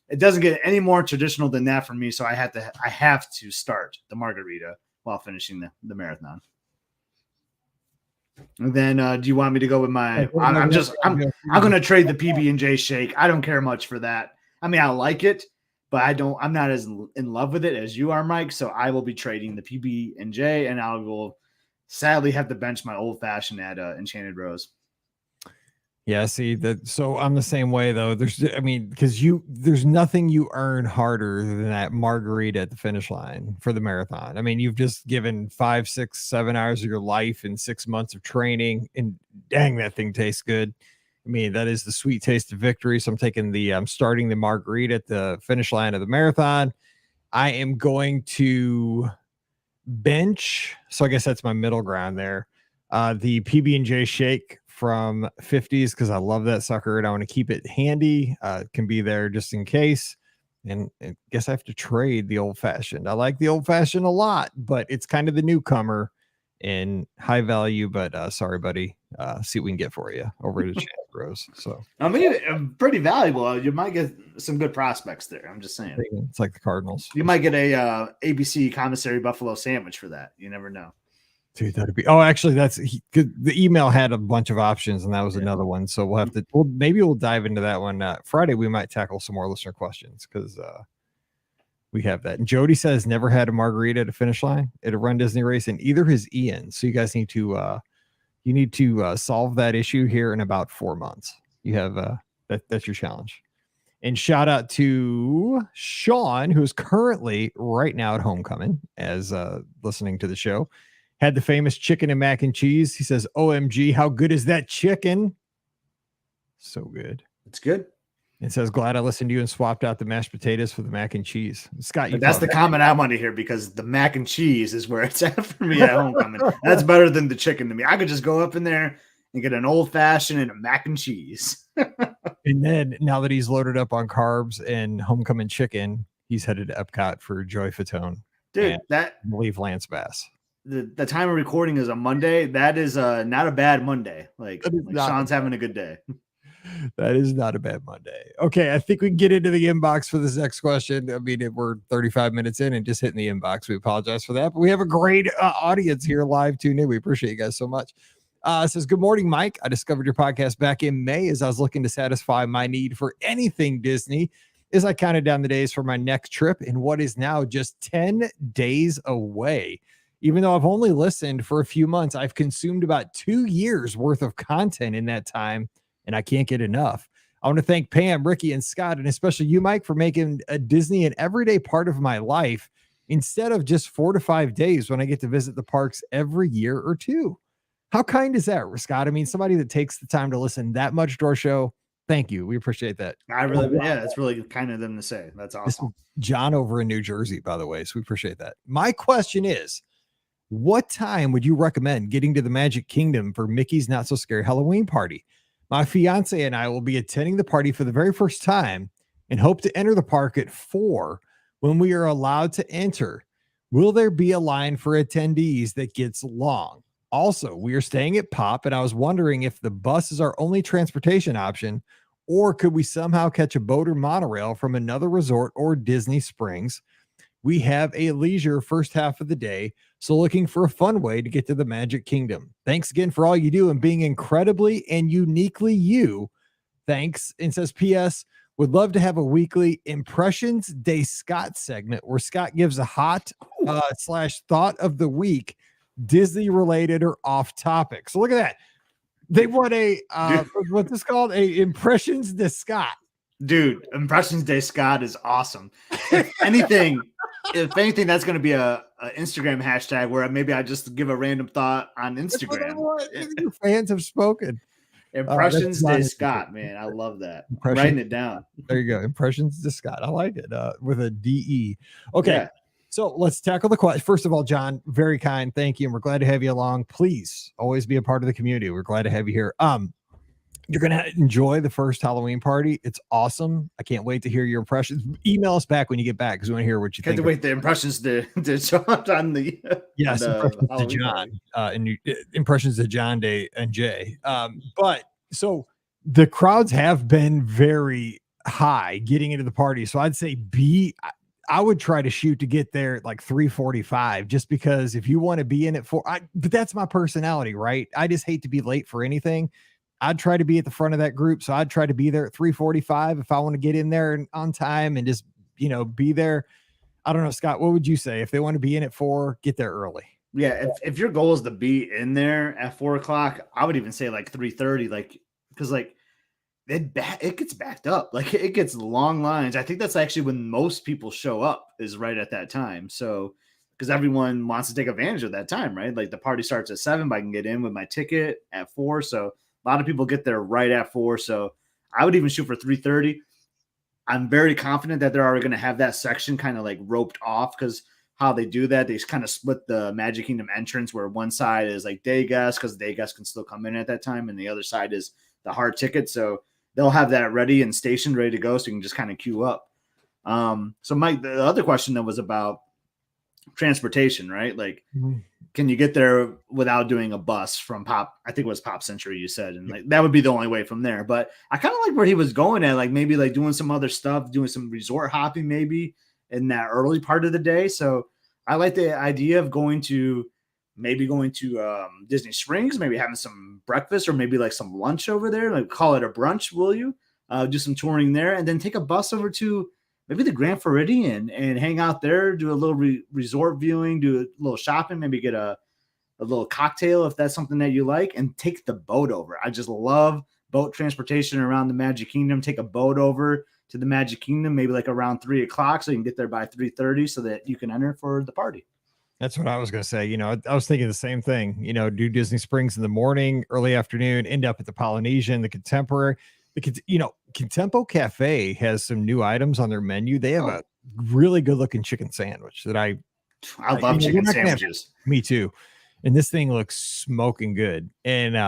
it doesn't get any more traditional than that for me. So I have to start the margarita while finishing the marathon. And then, do you want me to go with my? I'm going to trade the PB&J shake. I don't care much for that. I mean, I like it, but I'm not as in love with it as you are, Mike. So I will be trading the PB&J, and I will sadly have to bench my Old Fashioned at Enchanted Rose. Yeah, see that. So I'm the same way though. There's nothing you earn harder than that margarita at the finish line for the marathon. I mean, you've just given 5, 6, 7 hours of your life and 6 months of training, and dang, that thing tastes good. I mean, that is the sweet taste of victory. So I'm starting the margarita at the finish line of the marathon. I am going to bench. So I guess that's my middle ground there. The PB&J shake from 50s, because I love that sucker and I want to keep it handy. It can be there just in case. And I guess I have to trade the old fashioned. I like the old fashioned a lot, but it's kind of the newcomer in high value. But sorry, buddy. See what we can get for you over to Chad Bros. So I mean, pretty valuable. You might get some good prospects there. I'm just saying. it's like the Cardinals. You might get a ABC commissary buffalo sandwich for that. You never know. Dude, that'd be. Oh, actually, the email had a bunch of options, and that was another one. So we'll have to. Maybe we'll dive into that one Friday. We might tackle some more listener questions because we have that. And Jody says never had a margarita at a finish line at a Run Disney race, and either has Ian. So you guys need to solve that issue here in about 4 months. You have that's your challenge. And shout out to Sean, who's currently right now at homecoming as listening to the show. Had the famous chicken and mac and cheese. He says, OMG, how good is that chicken? So good. It's good. It says, glad I listened to you and swapped out the mashed potatoes for the mac and cheese. Scott, you that's the comment I want to hear, because the mac and cheese is where it's at for me at homecoming. That's better than the chicken to me. I could just go up in there and get an old fashioned and a mac and cheese. And then now that he's loaded up on carbs and homecoming chicken, he's headed to Epcot for Joy Fatone. Dude, I believe Lance Bass. The time of recording is a Monday. That is not a bad Monday. Like Sean's having a good day. That is not a bad Monday. Okay, I think we can get into the inbox for this next question. I mean, we're 35 minutes in and just hitting the inbox. We apologize for that, but we have a great audience here live tuned in. We appreciate you guys so much. It says, good morning, Mike. I discovered your podcast back in May as I was looking to satisfy my need for anything Disney as I counted down the days for my next trip in what is now just 10 days away. Even though I've only listened for a few months, I've consumed about 2 years worth of content in that time, and I can't get enough. I want to thank Pam, Ricky, and Scott, and especially you, Mike, for making a Disney an everyday part of my life instead of just 4 to 5 days when I get to visit the parks every year or two. How kind is that, Scott? I mean, somebody that takes the time to listen that much to our show. Thank you. We appreciate that. That's really kind of them to say. That's awesome. John over in New Jersey, by the way. So we appreciate that. My question is, what time would you recommend getting to the Magic Kingdom for Mickey's Not So Scary Halloween party? My fiance and I will be attending the party for the very first time and hope to enter the park at 4 when we are allowed to enter. Will there be a line for attendees that gets long? Also, we are staying at Pop, and I was wondering if the bus is our only transportation option, or could we somehow catch a boat or monorail from another resort or Disney Springs? We have a leisure first half of the day, so looking for a fun way to get to the Magic Kingdom. Thanks again for all you do and being incredibly and uniquely you. Thanks. And says, P.S. would love to have a weekly Impressions Day Scott segment where Scott gives a hot / thought of the week, Disney related or off topic. So look at that. They want a what's this called? A Impressions Day Scott. Dude, Impressions Day Scott is awesome. If anything, that's going to be a Instagram hashtag where maybe I just give a random thought on Instagram. Your fans have spoken. Impressions Day Scott, man. I love that. I'm writing it down. There you go. Impressions Day Scott. I like it. With a DE. Okay. Yeah. So let's tackle the question. First of all, John, very kind. Thank you. And we're glad to have you along. Please always be a part of the community. We're glad to have you here. You're going to enjoy the first Halloween party. It's awesome. I can't wait to hear your impressions. Email us back when you get back because we want to hear what you think. Can't wait the impressions to show up on the yes, impressions to John and impressions to John Day and Jay. But so the crowds have been very high getting into the party. So I'd say I would try to shoot to get there at like 3:45, just because if you want to be in it but that's my personality, right? I just hate to be late for anything. I'd try to be at the front of that group. So I'd try to be there at 3:45 if I want to get in there and on time and just, be there. I don't know, Scott, what would you say? If they want to be in at 4, get there early. Yeah. If your goal is to be in there at 4:00, I would even say like 3:30, because it gets backed up. Like it gets long lines. I think that's actually when most people show up, is right at that time. So, because everyone wants to take advantage of that time, right? Like the party starts at 7, but I can get in with my ticket at 4. So A lot of people get there right at 4, so I would even shoot for 3:30. I'm very confident that they're already going to have that section kind of like roped off, because how they do that, they kind of split the Magic Kingdom entrance where one side is like day guests, because day guests can still come in at that time, and the other side is the hard ticket. So they'll have that ready and stationed, ready to go, so you can just kind of queue up. So Mike, the other question that was about transportation, right? Like, can you get there without doing a bus from Pop? I think it was Pop Century, you said, and like that would be the only way from there. But I kind of like where he was going at, like maybe like doing some other stuff, doing some resort hopping maybe in that early part of the day. So I like the idea of going to Disney Springs, maybe having some breakfast or maybe like some lunch over there, like call it a brunch, will you? Do some touring there, and then take a bus over to maybe the Grand Floridian and hang out there, do a little resort viewing, do a little shopping, maybe get a little cocktail if that's something that you like, and take the boat over. I just love boat transportation around the Magic Kingdom. Take a boat over to the Magic Kingdom, maybe like around 3:00, so you can get there by 3:30 so that you can enter for the party. That's what I was going to say. I was thinking the same thing, do Disney Springs in the morning, early afternoon, end up at the Polynesian, the Contemporary. Contempo Cafe has some new items on their menu. They have a really good looking chicken sandwich that I love chicken sandwiches. Me too. And this thing looks smoking good. And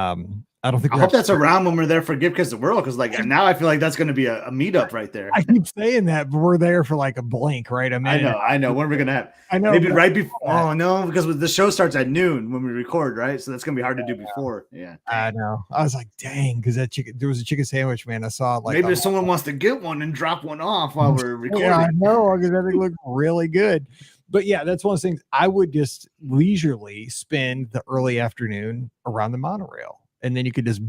I don't think I hope that's around when we're there for Gift Kids the World, because like now I feel like that's going to be a meetup right there. I keep saying that, but we're there for like a blank, right? I know. When are we going to have? I know. Maybe right before. Oh no, because the show starts at noon when we record, right? So that's going to be hard to do before. Yeah, I know. I was like, dang, because there was a chicken sandwich, man. I saw it like maybe if someone wants to get one and drop one off while we're recording. Yeah, I know, because that thing looked really good. But yeah, that's one of the things. I would just leisurely spend the early afternoon around the monorail. And then you could just,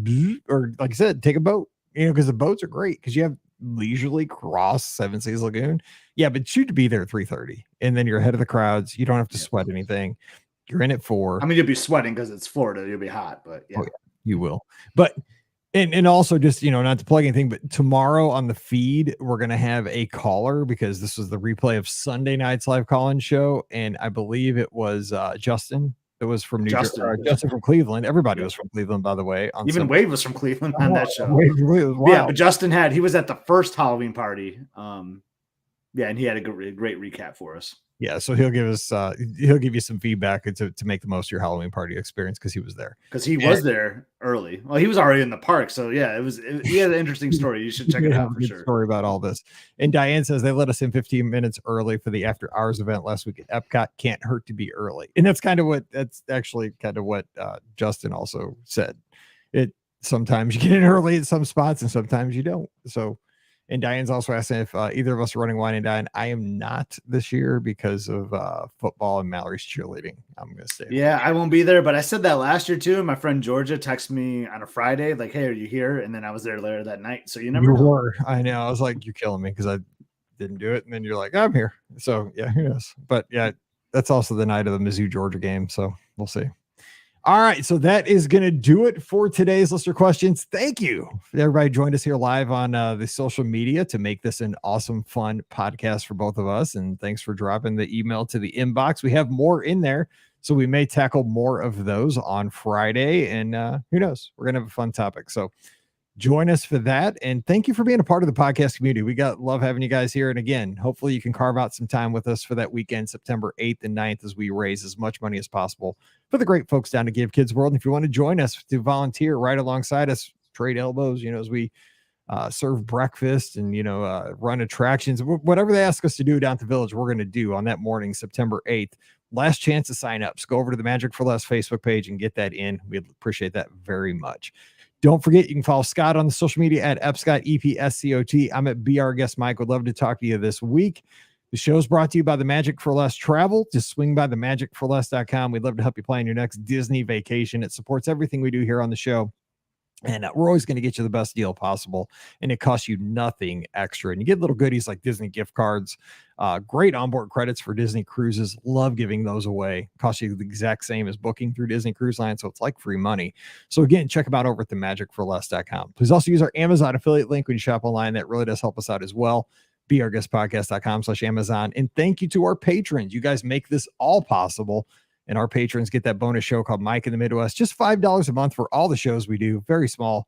or like I said, take a boat, because the boats are great because you have leisurely cross Seven Seas Lagoon. Yeah, but shoot to be there at 3:30, and then you're ahead of the crowds. You don't have to sweat anything. You're in at 4. I mean, you'll be sweating because it's Florida. You'll be hot, but yeah. Oh, yeah, you will. But and also just not to plug anything, but tomorrow on the feed we're gonna have a caller, because this was the replay of Sunday night's live call-in show, and I believe it was Justin. It was from Justin from Cleveland. Everybody was from Cleveland, by the way. Even Wade was from Cleveland on that show. Wow. Yeah, but Justin he was at the first Halloween party. And he had a great recap for us. Yeah, so he'll give you some feedback to make the most of your Halloween party experience, because he was there. Because he was there early. Well, he was already in the park, so yeah, he had an interesting story. You should check it out for sure. Story about all this. And Diane says they let us in 15 minutes early for the after hours event last week at Epcot. Can't hurt to be early, and that's actually what Justin also said. It sometimes you get in early at some spots, and sometimes you don't. So. And Diane's also asking if either of us are running Wine and Dine. I am not this year because of football and Mallory's cheerleading. I'm going to say. Yeah, I won't be there, but I said that last year too. My friend Georgia texted me on a Friday, like, "Hey, are you here?" And then I was there later that night. So you never know. I know. I was like, "You're killing me," because I didn't do it. And then you're like, "I'm here." So yeah, who knows? But yeah, that's also the night of the Mizzou Georgia game. So we'll see. All right, so that is going to do it for today's listener questions. Thank you. Everybody joined us here live on the social media to make this an awesome, fun podcast for both of us. And thanks for dropping the email to the inbox. We have more in there, so we may tackle more of those on Friday. And who knows? We're going to have a fun topic. So join us for that. And thank you for being a part of the podcast community. We love having you guys here. And again, hopefully you can carve out some time with us for that weekend, September 8th and 9th, as we raise as much money as possible for the great folks down to Give Kids World. And if you want to join us to volunteer right alongside us, trade elbows, as we serve breakfast and, run attractions, whatever they ask us to do down at the village, we're going to do on that morning, September 8th. Last chance to sign up. So go over to the Magic for Less Facebook page and get that in. We'd appreciate that very much. Don't forget, you can follow Scott on the social media at Epscott, EPSCOT. I'm at BR Guest Mike. Would love to talk to you this week. The show's brought to you by the Magic for Less Travel. Just swing by themagicforless.com. We'd love to help you plan your next Disney vacation. It supports everything we do here on the show. And we're always going to get you the best deal possible. And it costs you nothing extra. And you get little goodies like Disney gift cards, great onboard credits for Disney cruises. Love giving those away. Costs you the exact same as booking through Disney Cruise Line. So it's like free money. So again, check them out over at themagicforless.com. Please also use our Amazon affiliate link when you shop online. That really does help us out as well. BeOurGuestPodcast.com/Amazon. And thank you to our patrons. You guys make this all possible. And our patrons get that bonus show called Mike in the Midwest, just $5 a month for all the shows we do. Very small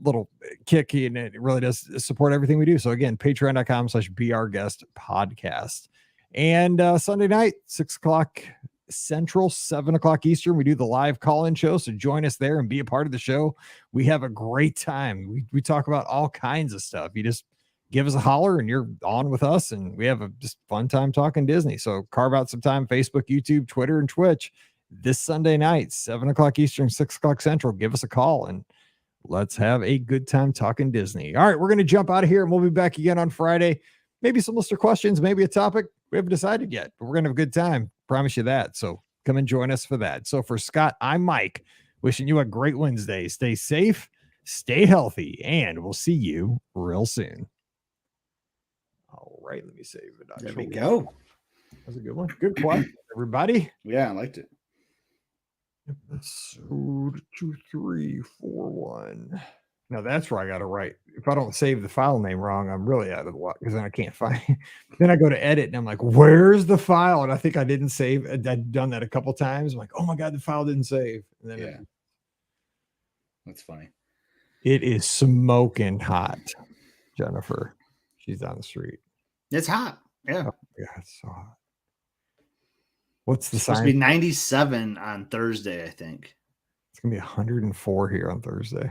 little kick, and it really does support everything we do. So again, patreon.com/BeOurGuestPodcast. And Sunday night, 6 o'clock Central, 7 o'clock Eastern, we do the live call-in show. So join us there and be a part of the show. We have a great time. We talk about all kinds of stuff. You just give us a holler and you're on with us, and we have a just fun time talking Disney. So carve out some time, Facebook, YouTube, Twitter, and Twitch this Sunday night, 7 o'clock Eastern, 6 o'clock Central. Give us a call and let's have a good time talking Disney. All right, we're going to jump out of here and we'll be back again on Friday. Maybe some listener questions, maybe a topic we haven't decided yet, but we're going to have a good time. Promise you that. So come and join us for that. So for Scott, I'm Mike, wishing you a great Wednesday. Stay safe, stay healthy, and we'll see you real soon. All right, let me save it. There we go. That was a good one. Good question, everybody. Yeah, I liked it. Episode 2341. Now that's where I got to write. If I don't save the file name wrong, I'm really out of luck because then I can't find it. Then I go to edit and I'm like, where's the file? And I think I didn't save. I'd done that a couple times. I'm like, oh my God, the file didn't save. And then That's funny. it is smoking hot, Jennifer. She's down the street. It's hot. Yeah. Oh, yeah, it's so hot. What's the It's supposed sign? to be 97 on Thursday, I think. It's gonna be 104 here on Thursday.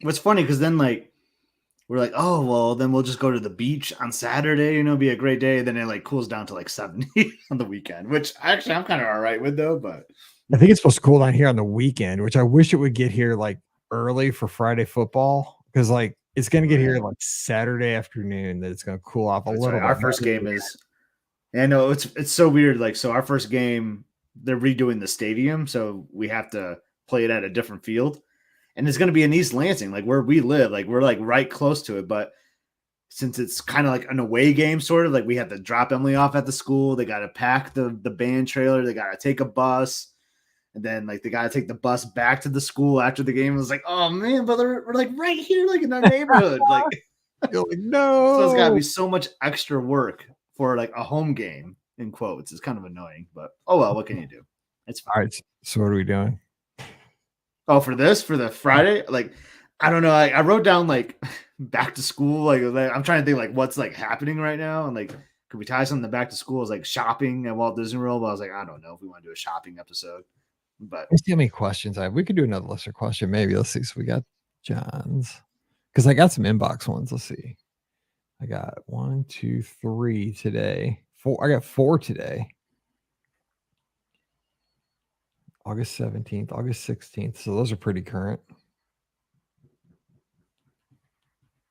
What's funny because then we're like, oh well, then we'll just go to the beach on Saturday. Be a great day. Then it cools down to 70 on the weekend, which actually I'm kind of all right with though. But I think it's supposed to cool down here on the weekend, which I wish it would get here early for Friday football because it's gonna get here Saturday afternoon that it's gonna cool off a that's little right. bit. Our first game is. I know it's so weird. So our first game, they're redoing the stadium, so we have to play it at a different field. And it's going to be in East Lansing, where we live. We're right close to it. But since it's kind of an away game, sort of we have to drop Emily off at the school. They got to pack the band trailer. They got to take a bus. And then they got to take the bus back to the school after the game. It was oh man, but we're right here, in our neighborhood. You're no. So it's got to be so much extra work for a home game in quotes. It's kind of annoying, but oh well, what can you do? It's fine. All right. So what are we doing? Oh, for the Friday, I don't know. I wrote down back to school. I'm trying to think what's happening right now, and could we tie something to back to school as shopping at Walt Disney World? But I was I don't know if we want to do a shopping episode. But Let's see how many questions I have. We could do another listener question. Maybe let's see. So we got John's because I got some inbox ones. Let's see. I got 1, 2, 3 today. 4. I got 4 today. August 17th, August 16th. So those are pretty current.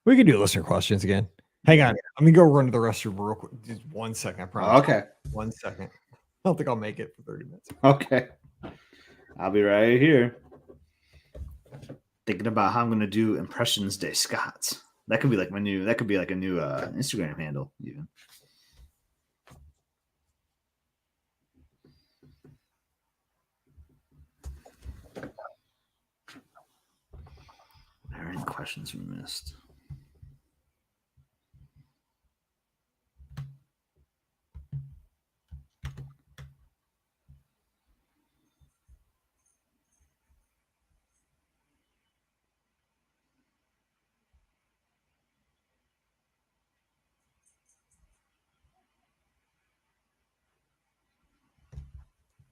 We can do listener questions again. Hang on. I'm going to go run to the restroom real quick. Just 1 second, I promise. Okay. 1 second. I don't think I'll make it for 30 minutes. Okay. I'll be right here. Thinking about how I'm going to do Impressions Day Scott's. That could be a new Instagram handle even. Are there any questions we missed?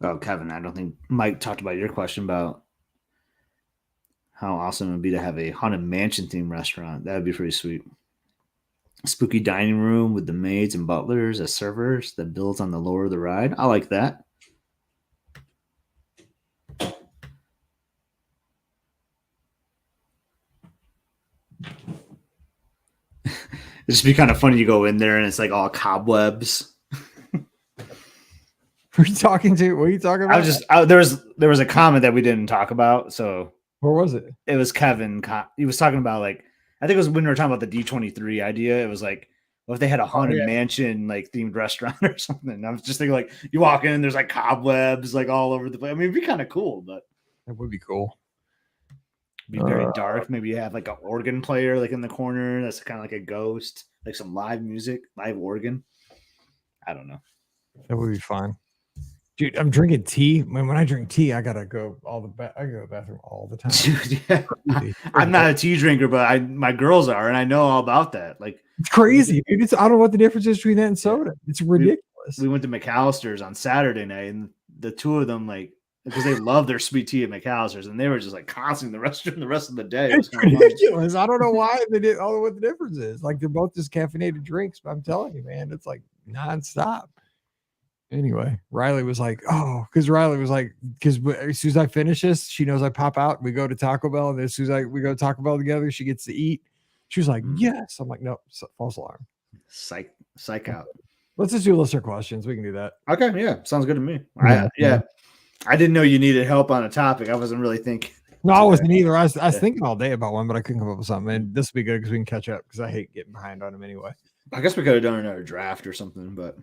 Oh, Kevin, I don't think Mike talked about your question about how awesome it would be to have a Haunted Mansion themed restaurant. That would be pretty sweet. A spooky dining room with the maids and butlers as servers that builds on the lore of the ride. I like that. It'd just be kind of funny to go in there and it's all cobwebs. Who are you talking to? What are you talking about? There was a comment that we didn't talk about. So where was it? It was Kevin. He was talking about I think it was when we were talking about the D23 idea. It was what if they had a Haunted Mansion themed restaurant or something? And I was just thinking you walk in and there's cobwebs all over the place. I mean, it'd be kind of cool, but that would be cool. It'd be very dark. Maybe you have an organ player in the corner that's kind of a ghost, some live music, live organ. I don't know. That would be fun. Dude, I'm drinking tea. When I drink tea, I gotta go I go to the bathroom all the time. Dude, yeah. Crazy. I'm not a tea drinker, but my girls are, and I know all about that. Like, It's crazy, dude. I don't know what the difference is between that and soda. It's ridiculous. we went to McAllister's on Saturday night, and the two of them, like, because they love their sweet tea at McAllister's, and they were just like constantly the rest of the day. It was It's kind of funny. ridiculous. I don't know why they did. I don't know what the difference is. Like they're both just caffeinated drinks, but I'm telling you, man, it's like nonstop. Anyway, Riley was like, "Oh," because as soon as I finish this, she knows I pop out. We go to Taco Bell, and as soon as we go to Taco Bell together, she gets to eat. She was like, "Yes." I'm like, "No, false alarm." Psych out. Let's just do listener questions. We can do that. Okay, yeah, sounds good to me. Yeah. I didn't know you needed help on a topic. I wasn't really thinking. No, I wasn't either. I was thinking all day about one, but I couldn't come up with something. And this will be good because we can catch up because I hate getting behind on them anyway. I guess we could have done another draft or something, but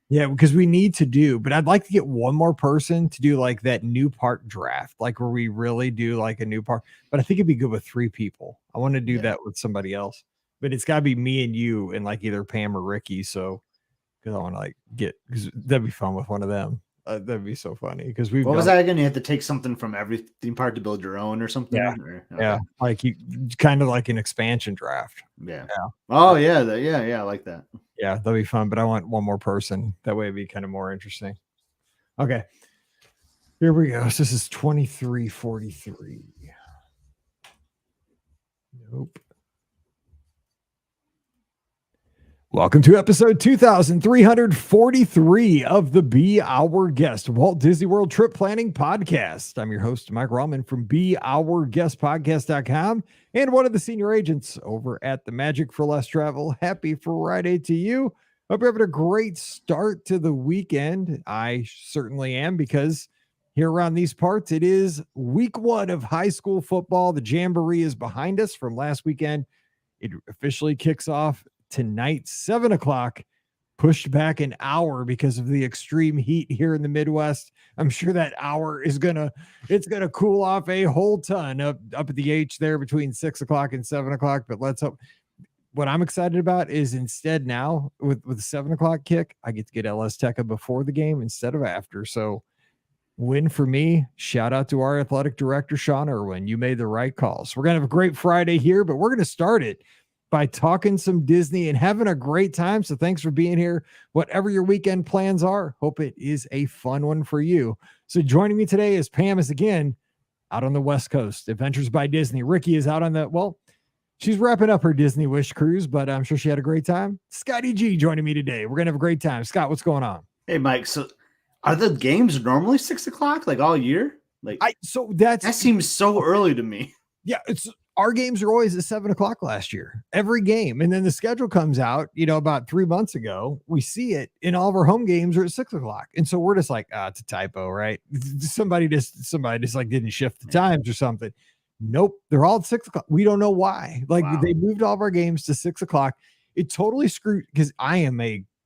yeah, because we need to do, but I'd like to get one more person to do like that new park draft, like where we really do like a new park. But I think it'd be good with 3 people. I want to do that with somebody else, but it's got to be me and you and like either Pam or Ricky. So, because I want to because that'd be fun with one of them. That'd be so funny because what was that again? You had to take something from every theme park to build your own or something. Yeah, yeah, like you kind of like an expansion draft. Yeah. Oh yeah, I like that. Yeah, that'll be fun. But I want one more person. That way, it'd be kind of more interesting. Okay, here we go. So this is 2343. Nope. Welcome to episode 2343 of the Be Our Guest Walt Disney World Trip Planning Podcast. I'm your host, Mike Rahman from BeOurGuestPodcast.com and one of the senior agents over at the Magic for Less Travel. Happy Friday to you. Hope you're having a great start to the weekend. I certainly am because here around these parts, it is week 1 of high school football. The Jamboree is behind us from last weekend. It officially kicks off tonight, 7 o'clock, pushed back an hour because of the extreme heat here in the Midwest. I'm sure that hour is gonna cool off a whole ton up at the H there between 6 o'clock and 7 o'clock. But let's hope. What I'm excited about is instead now with the 7 o'clock kick, I get to get LS Teca before the game instead of after. So win for me. Shout out to our athletic director, Sean Irwin. You made the right call. So we're gonna have a great Friday here, but we're gonna start it by talking some Disney and having a great time. So thanks for being here. Whatever your weekend plans are, hope it is a fun one for you. So joining me today is Pam is again out on the West Coast. Adventures by Disney. Ricky is out on she's wrapping up her Disney Wish cruise, but I'm sure she had a great time. Scotty G joining me today. We're going to have a great time. Scott, what's going on? Hey, Mike. So are the games normally 6 o'clock like all year? That seems so early to me. Yeah, our games are always at 7 o'clock last year, every game. And then the schedule comes out, about 3 months ago, we see it and all of our home games are at 6 o'clock. And so we're just like, it's a typo, right? Somebody just like didn't shift the times or something. Nope. They're all at 6 o'clock. We don't know why. They moved all of our games to 6 o'clock. It totally screwed because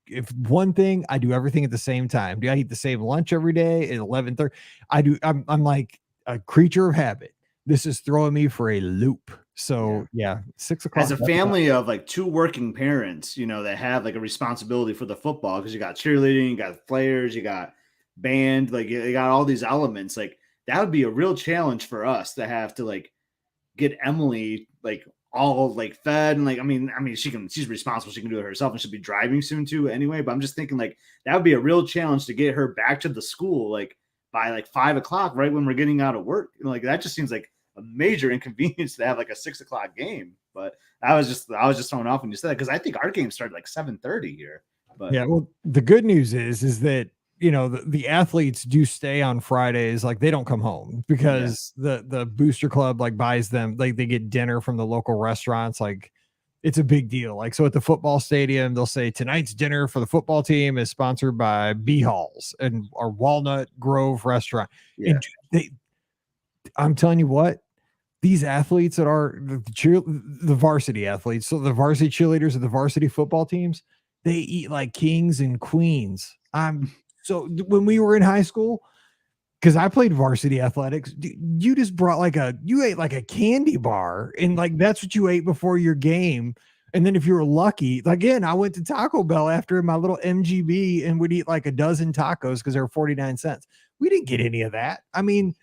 if one thing, I do everything at the same time. Do I eat the same lunch every day at 11:30? I'm like a creature of habit. This is throwing me for a loop. So yeah, 6 o'clock. As a family of like 2 working parents, that have like a responsibility for the football because you got cheerleading, you got players, you got band, like you got all these elements. Like that would be a real challenge for us to have to like get Emily like all like fed and like I mean she's responsible, she can do it herself and she'll be driving soon too anyway. But I'm just thinking like that would be a real challenge to get her back to the school like by like 5 o'clock, right when we're getting out of work. Like that just seems like a major inconvenience to have like a 6 o'clock game. But I was just thrown off when you said that because I think our game started like 7:30 here. But yeah, well, the good news is that the athletes do stay on Fridays, like they don't come home because the booster club like buys them, like they get dinner from the local restaurants. Like it's a big deal. Like, so at the football stadium, they'll say tonight's dinner for the football team is sponsored by B Halls and our Walnut Grove restaurant. Yeah. And I'm telling you what, these athletes that are the varsity athletes, so the varsity cheerleaders of the varsity football teams, they eat like kings and queens. So when we were in high school, because I played varsity athletics, you just brought you ate like a candy bar and like that's what you ate before your game. And then if you were lucky, again, I went to Taco Bell after my little MGB and would eat like a dozen tacos because they were 49 cents. We didn't get any of that. I mean,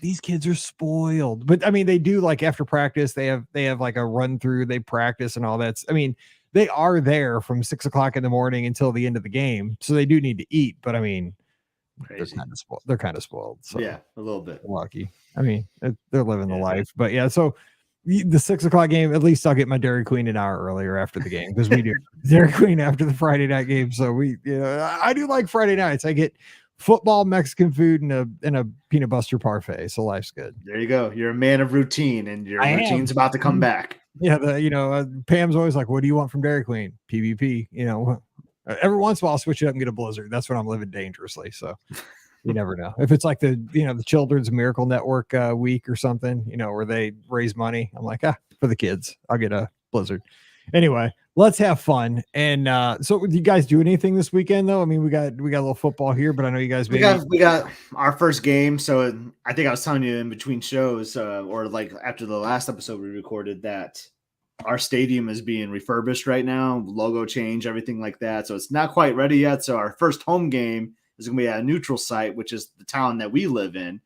these kids are spoiled, but I mean, they do like after practice, they have like a run through, they practice and all that. I mean, they are there from 6 o'clock in the morning until the end of the game. So they do need to eat, but I mean, Crazy. they're kind of spoiled. So Yeah, a little bit. lucky. I mean, they're living the Yeah. life, but yeah. So the 6 o'clock game, at least I'll get my Dairy Queen an hour earlier after the game because we do Dairy Queen after the Friday night game. So I do like Friday nights. I get football, Mexican food, and a peanut butter parfait. So life's good. There you go. You're a man of routine, and your I am. routine's about to come back. Yeah, Pam's always like, "What do you want from Dairy Queen?" PBP. Every once in a while I'll switch it up and get a Blizzard. That's when I'm living dangerously. So you never know. If it's like the Children's Miracle Network week or something, where they raise money, I'm like, for the kids, I'll get a Blizzard. Anyway, let's have fun. And so do you guys do anything this weekend though? I mean, we got a little football here, but I know you guys we got our first game. So I think I was telling you in between shows, or like after the last episode we recorded, that our stadium is being refurbished right now, logo change, everything like that. So it's not quite ready yet. So our first home game is going to be at a neutral site, which is the town that we live in.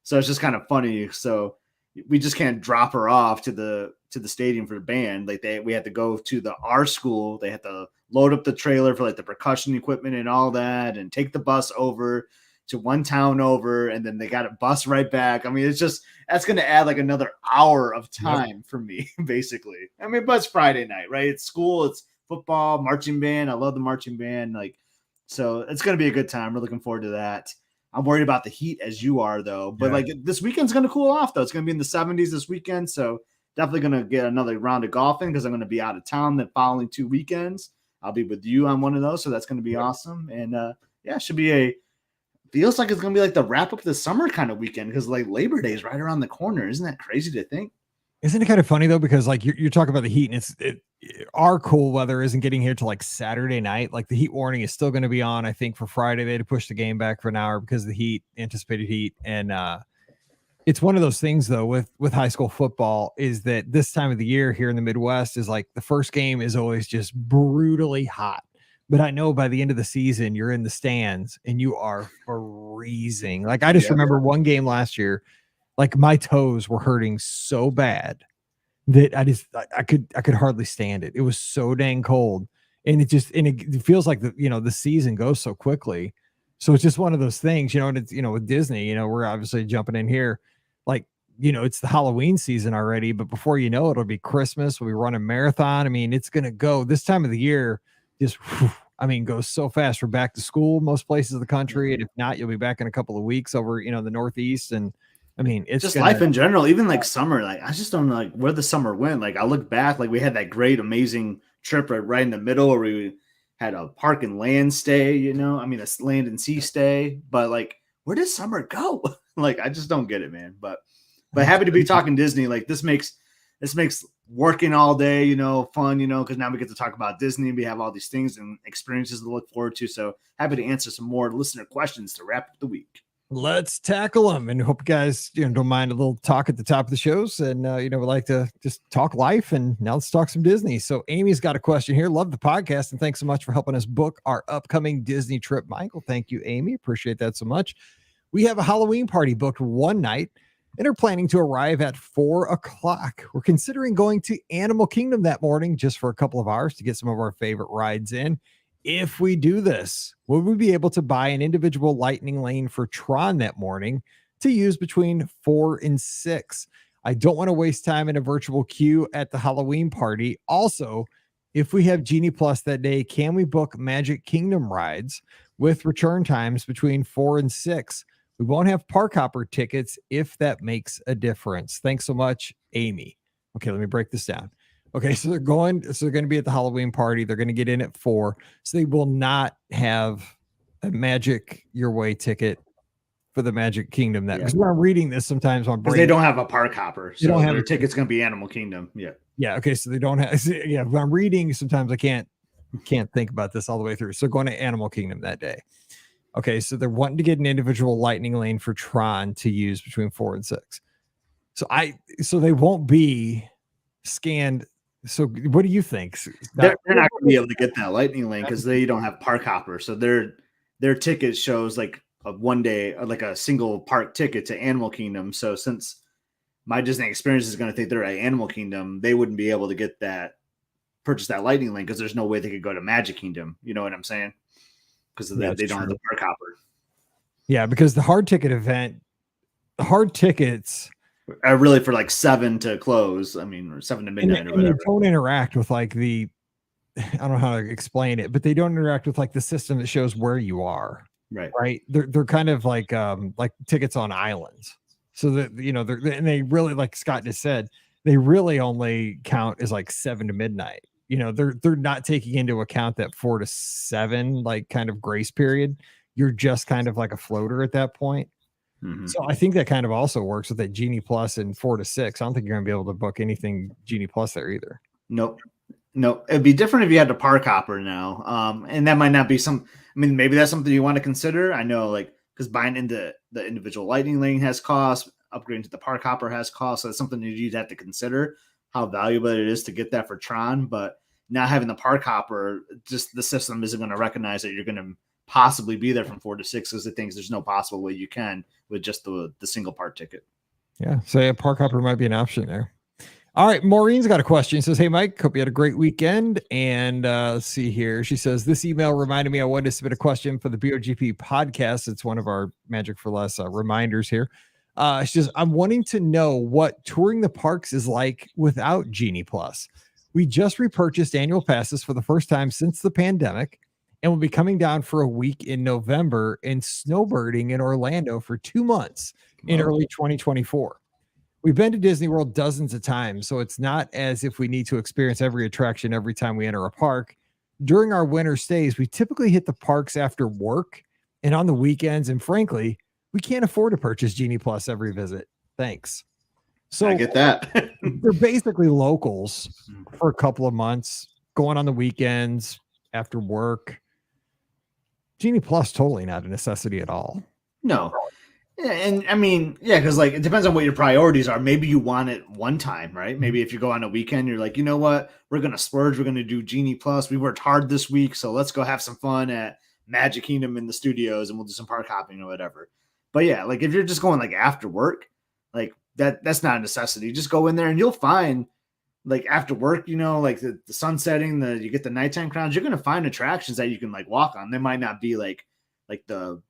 So it's just kind of funny. So we just can't drop her off to the stadium for the band. Like we had to go to our school. They had to load up the trailer for like the percussion equipment and all that, and take the bus over to one town over, and then they got a bus right back. I mean, that's going to add like another hour of time for me, basically. I mean, but it's Friday night, right? It's school, it's football, marching band. I love the marching band. So it's going to be a good time. We're looking forward to that. I'm worried about the heat as you are, though. But this weekend's going to cool off, though. It's going to be in the 70s this weekend. So definitely going to get another round of golfing because I'm going to be out of town the following 2 weekends. I'll be with you on one of those. So that's going to be awesome. And it should be feels like it's going to be like the wrap up of the summer kind of weekend because like Labor Day is right around the corner. Isn't that crazy to think? Isn't it kind of funny though? Because like you're talking about the heat and our cool weather isn't getting here till like Saturday night. Like the heat warning is still going to be on. I think for Friday, they had to push the game back for an hour because of the heat, anticipated heat. And it's one of those things though with high school football is that this time of the year here in the Midwest is like the first game is always just brutally hot. But I know by the end of the season, you're in the stands and you are freezing. Like I just remember one game last year, like my toes were hurting so bad that I could hardly stand it. It was so dang cold. And it feels like the season goes so quickly. So it's just one of those things, and it's, with Disney, we're obviously jumping in here, like, it's the Halloween season already, but before you know it, it'll be Christmas. We'll be running marathon. I mean, it's going to go this time of the year. Just, goes so fast. We're back to school, most places of the country. And if not, you'll be back in a couple of weeks over, the Northeast. And I mean, it's just life in general, even like summer. Like, I just don't know like where the summer went. Like I look back, like we had that great, amazing trip right in the middle where we had a park and land stay, a land and sea stay, but like, where does summer go? Like, I just don't get it, man. But happy to be talking Disney. Like this makes working all day, fun, because now we get to talk about Disney. We have all these things and experiences to look forward to. So happy to answer some more listener questions to wrap up the week. Let's tackle them, and hope you guys don't mind a little talk at the top of the shows. And we like to just talk life. And now let's talk some Disney. So Amy's got a question here. Love the podcast, and thanks so much for helping us book our upcoming Disney trip, Michael. Thank you, Amy. Appreciate that so much. We have a Halloween party booked one night and are planning to arrive at 4 o'clock. We're considering going to Animal Kingdom that morning just for a couple of hours to get some of our favorite rides in. If we do this, will we be able to buy an individual lightning lane for Tron that morning to use between 4 and 6? I don't want to waste time in a virtual queue at the Halloween party. Also, if we have Genie Plus that day, can we book Magic Kingdom rides with return times between 4 and 6? We won't have park hopper tickets if that makes a difference. Thanks so much, Amy. Okay, let me break this down. Okay, so they're going to be at the Halloween party. They're going to get in at 4. So they will not have a Magic Your Way ticket for the Magic Kingdom. Because when I'm reading this, sometimes I'm because they don't have a park hopper. So they don't have their ticket's going to be Animal Kingdom. Yeah. Yeah. Okay. So they don't have. Yeah. When I'm reading, sometimes I can't think about this all the way through. So going to Animal Kingdom that day. Okay. So they're wanting to get an individual lightning lane for Tron to use between 4 and 6. So they won't be scanned So what do you think? They're not going to be able to get that lightning lane because they don't have park hopper. So their ticket shows like a 1 day, like a single park ticket to Animal Kingdom. So since my Disney experience is going to think they're at Animal Kingdom, they wouldn't be able to get purchase that lightning lane because there's no way they could go to Magic Kingdom. You know what I'm saying? Because they don't have the park hopper. Yeah, because the hard ticket event, the hard tickets are really for like 7 to close. I mean, or 7 to midnight or whatever. They don't interact with like I don't know how to explain it, but they don't interact with like the system that shows where you are. Right. They're kind of like tickets on islands. So that, and they really, like Scott just said, they really only count as like 7 to midnight. They're not taking into account that 4 to 7, like kind of grace period. You're just kind of like a floater at that point. Mm-hmm. So I think that kind of also works with that Genie Plus and 4 to 6. I don't think you're gonna be able to book anything Genie Plus there either. Nope. It'd be different if you had the park hopper now. And that might not be maybe that's something you want to consider. I know, like, because buying into the individual lightning lane has costs, upgrading to the park hopper has costs. So that's something you'd have to consider how valuable it is to get that for Tron. But not having the park hopper, just the system isn't going to recognize that you're going to possibly be there from 4 to 6 because it thinks there's no possible way you can with just the single part ticket. Yeah, so a park hopper might be an option there. All right, Maureen's got a question. Says, "Hey Mike, hope you had a great weekend." And let's see here. She says, "This email reminded me I wanted to submit a question for the BOGP podcast." It's one of our Magic for Less reminders here. She says, "I'm wanting to know what touring the parks is like without Genie Plus. We just repurchased annual passes for the first time since the pandemic, and we'll be coming down for a week in November and snowbirding in Orlando for 2 months in early 2024. We've been to Disney World dozens of times, so it's not as if we need to experience every attraction every time we enter a park. During our winter stays, we typically hit the parks after work and on the weekends, and frankly, we can't afford to purchase Genie Plus every visit. Thanks." So I get that. They're basically locals for a couple of months, going on the weekends after work. Genie Plus, totally not a necessity at all. No. Yeah, and I mean, yeah, because like it depends on what your priorities are. Maybe you want it one time, right? Maybe if you go on a weekend, you're like, you know what, we're gonna splurge. We're gonna do Genie Plus. We worked hard this week, so let's go have some fun at Magic Kingdom in the studios, and we'll do some park hopping or whatever. But yeah, like if you're just going like after work, like that's not a necessity. Just go in there, and you'll find like after work, like the sun setting, you get the nighttime crowds. You're gonna find attractions that you can like walk on. They might not be like the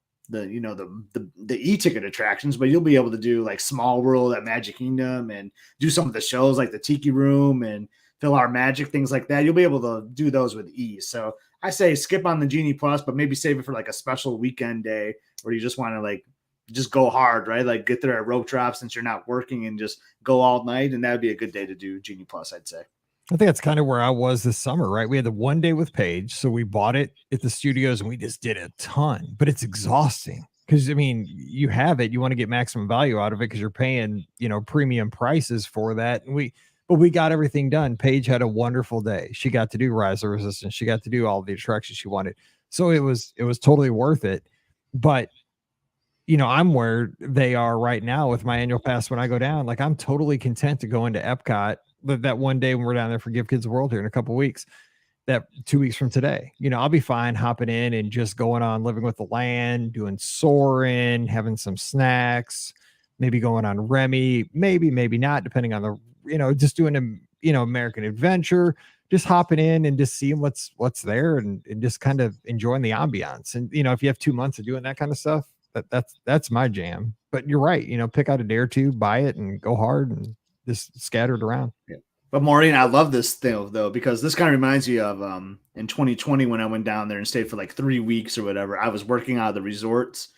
e-ticket attractions, but you'll be able to do like Small World at Magic Kingdom and do some of the shows like the Tiki Room and Fill Our Magic, things like that. You'll be able to do those with ease. So I say skip on the Genie Plus, but maybe save it for like a special weekend day where you just want to like just go hard, right? Like get there at rope drop since you're not working and just go all night. And that would be a good day to do Genie Plus, I'd say. I think that's kind of where I was this summer, right? We had the 1 day with Paige. So we bought it at the studios and we just did a ton, but it's exhausting because, I mean, you have it, you want to get maximum value out of it because you're paying, premium prices for that. And we got everything done. Paige had a wonderful day. She got to do Rise of Resistance. She got to do all the attractions she wanted. So it was totally worth it. But, I'm where they are right now with my annual pass. When I go down, like I'm totally content to go into Epcot that 1 day when we're down there for Give Kids World here in a couple of weeks, that 2 weeks from today, I'll be fine hopping in and just going on Living with the Land, doing Soarin', having some snacks, maybe going on Remy, maybe not, depending on the, just doing American Adventure, just hopping in and just seeing what's there and just kind of enjoying the ambiance. And, if you have 2 months of doing that kind of stuff, that's my jam. But you're right, pick out a day or two, buy it and go hard and just scattered around. Yeah. But Maureen, I love this thing though, because this kind of reminds you of in 2020 when I went down there and stayed for like 3 weeks or whatever. I was working out of the resorts,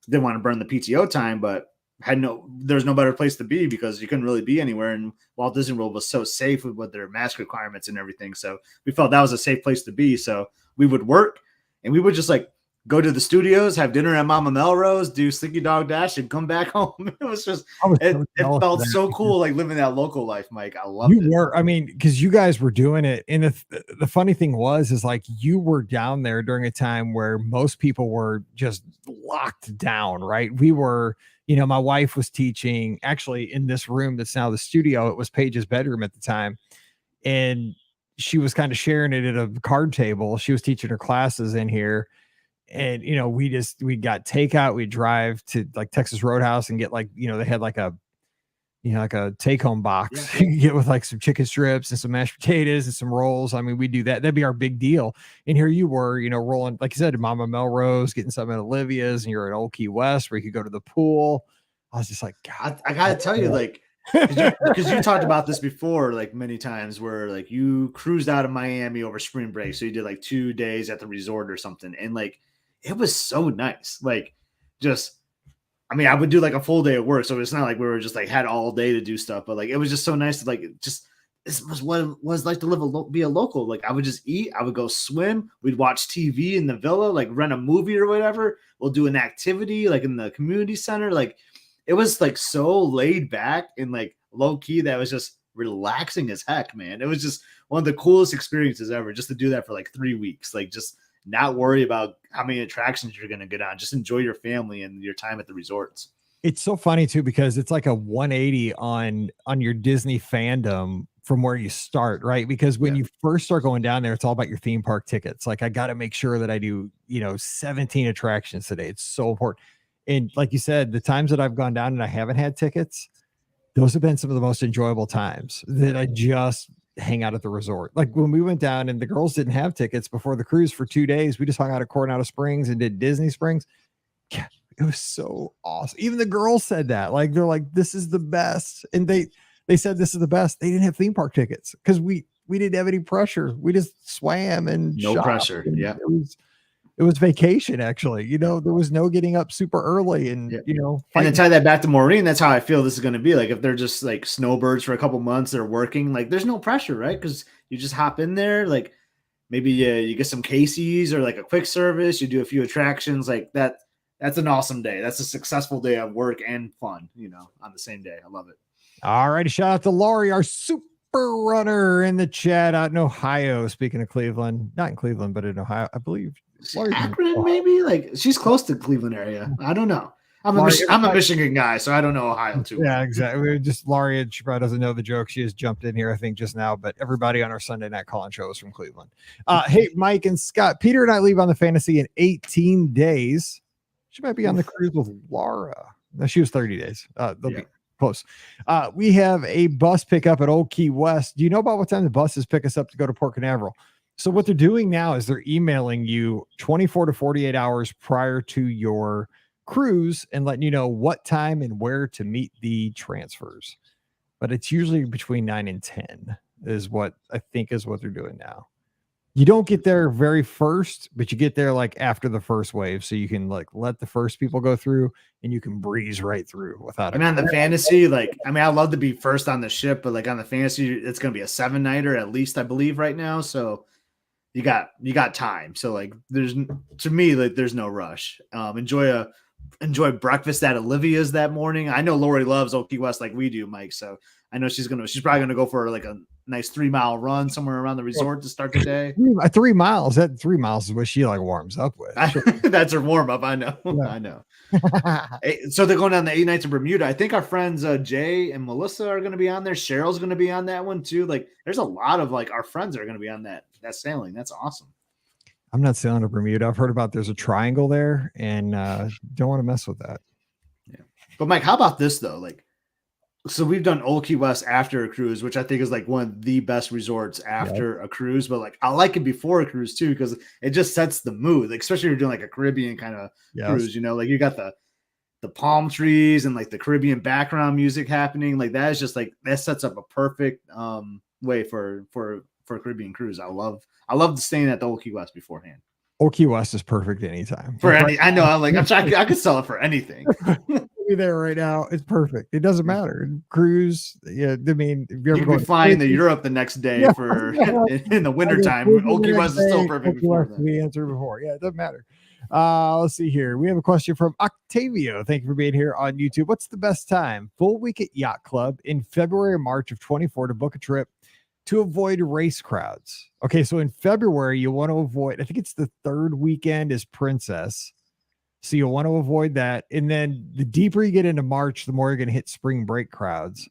didn't want to burn the PTO time, but there's no better place to be because you couldn't really be anywhere. And Walt Disney World was so safe with their mask requirements and everything. So we felt that was a safe place to be. So we would work and we would just like go to the studios, have dinner at Mama Melrose, do Slinky Dog Dash, and come back home. It was just, it felt so cool, like living that local life, Mike. I loved it. Because you guys were doing it. And the funny thing is like you were down there during a time where most people were just locked down, right? We were, my wife was teaching actually in this room that's now the studio. It was Paige's bedroom at the time. and she was kind of sharing it at a card table. She was teaching her classes in here. And, we got takeout. We drive to like Texas Roadhouse and get like, they had like a, like a take home box you get with like some chicken strips and some mashed potatoes and some rolls. I mean, we do that. That'd be our big deal. And here you were, rolling, like you said, Mama Melrose, getting something at Olivia's, and you're at Old Key West where you could go to the pool. I was just like, God, I gotta tell you, like, because you talked about this before, like many times, where like you cruised out of Miami over spring break. So you did like 2 days at the resort or something. And like, it was so nice. Like, I would do like a full day of work, so it's not like we were just like had all day to do stuff, but like it was just so nice to like this was what it was like to be a local. Like I would just eat, I would go swim, we'd watch TV in the villa, like rent a movie or whatever. We'll do an activity like in the community center. Like it was like so laid back and like low key that was just relaxing as heck, man. It was just one of the coolest experiences ever, just to do that for like 3 weeks, like just not worry about how many attractions you're going to get on. Just enjoy your family and your time at the resorts. It's so funny too, because it's like a 180 on your Disney fandom from where you start, right? Because when you first start going down there, it's all about your theme park tickets. Like I got to make sure that I do, 17 attractions today. It's so important. And like you said, the times that I've gone down and I haven't had tickets, those have been some of the most enjoyable times that I just hang out at the resort. Like when we went down and the girls didn't have tickets before the cruise for 2 days, we just hung out at Coronado Springs and did Disney Springs. Yeah, it was so awesome. Even the girls said that, like, they're like, this is the best. And they said this is the best. They didn't have theme park tickets because we didn't have any pressure. We just swam and no pressure. Yeah. It was vacation, actually. There was no getting up super early and, and to tie that back to Maureen, that's how I feel this is going to be. Like, if they're just like snowbirds for a couple months, they're working, like, there's no pressure, right? Because you just hop in there, like, maybe you get some Casey's or like a quick service, you do a few attractions, like that. That's an awesome day. That's a successful day of work and fun, on the same day. I love it. All righty. Shout out to Laurie, our super runner in the chat out in Ohio. Speaking of Cleveland, not in Cleveland, but in Ohio, I believe. Akron, maybe, like she's close to Cleveland area. I don't know. I'm a Michigan guy, so I don't know Ohio too. Yeah, exactly. Just Laurie, she probably doesn't know the joke. She has jumped in here, I think, just now. But everybody on our Sunday night call-in show is from Cleveland. Hey, Mike and Scott, Peter and I leave on the Fantasy in 18 days. She might be on the cruise with Laura. No, she was 30 days. They'll be close. We have a bus pickup at Old Key West. Do you know about what time the buses pick us up to go to Port Canaveral? So what they're doing now is they're emailing you 24 to 48 hours prior to your cruise and letting you know what time and where to meet the transfers. But it's usually between 9 and 10 is what I think is what they're doing now. You don't get there very first, but you get there like after the first wave. So you can like let the first people go through and you can breeze right through without on the Fantasy, like, I love to be first on the ship, but like on the Fantasy, it's going to be a 7-nighter at least, I believe, right now. So you got time. So like there's no rush. Enjoy breakfast at Olivia's that morning. I know Lori loves Old Key West like we do, Mike. So I know she's probably gonna go for like a nice 3-mile run somewhere around the resort to start the day. 3 miles. That 3 miles is what she like warms up with. That's her warm up. I know. Yeah. I know. So they're going on the 8 nights of Bermuda. I think our friends Jay and Melissa are going to be on there. Cheryl's going to be on that one too. Like, there's a lot of like our friends that are going to be on that sailing. That's awesome. I'm not sailing to Bermuda. I've heard about there's a triangle there, and don't want to mess with that. Yeah, but Mike, how about this though? Like, so we've done Old Key West after a cruise, which I think is like one of the best resorts after a cruise. But like, I like it before a cruise too, because it just sets the mood. Like, especially if you're doing like a Caribbean kind of cruise, like you got the palm trees and like the Caribbean background music happening. Like that is just like that sets up a perfect way for a Caribbean cruise. I love staying at the Old Key West beforehand. Old Key West is perfect anytime. I know. I'm trying. I could sell it for anything. Be there right now. It's perfect. It doesn't matter. Cruise. Yeah. I mean, if you could be flying to Europe the next day in the wintertime. Old Key West is still perfect. We answered before. Yeah, it doesn't matter. Let's see here. We have a question from Octavio. Thank you for being here on YouTube. What's the best time? Full week at Yacht Club in February or March of 24 to book a trip to avoid race crowds. Okay, so in February, you want to avoid, I think it's the third weekend is Princess. So you'll want to avoid that. And then the deeper you get into March, the more you're going to hit spring break crowds.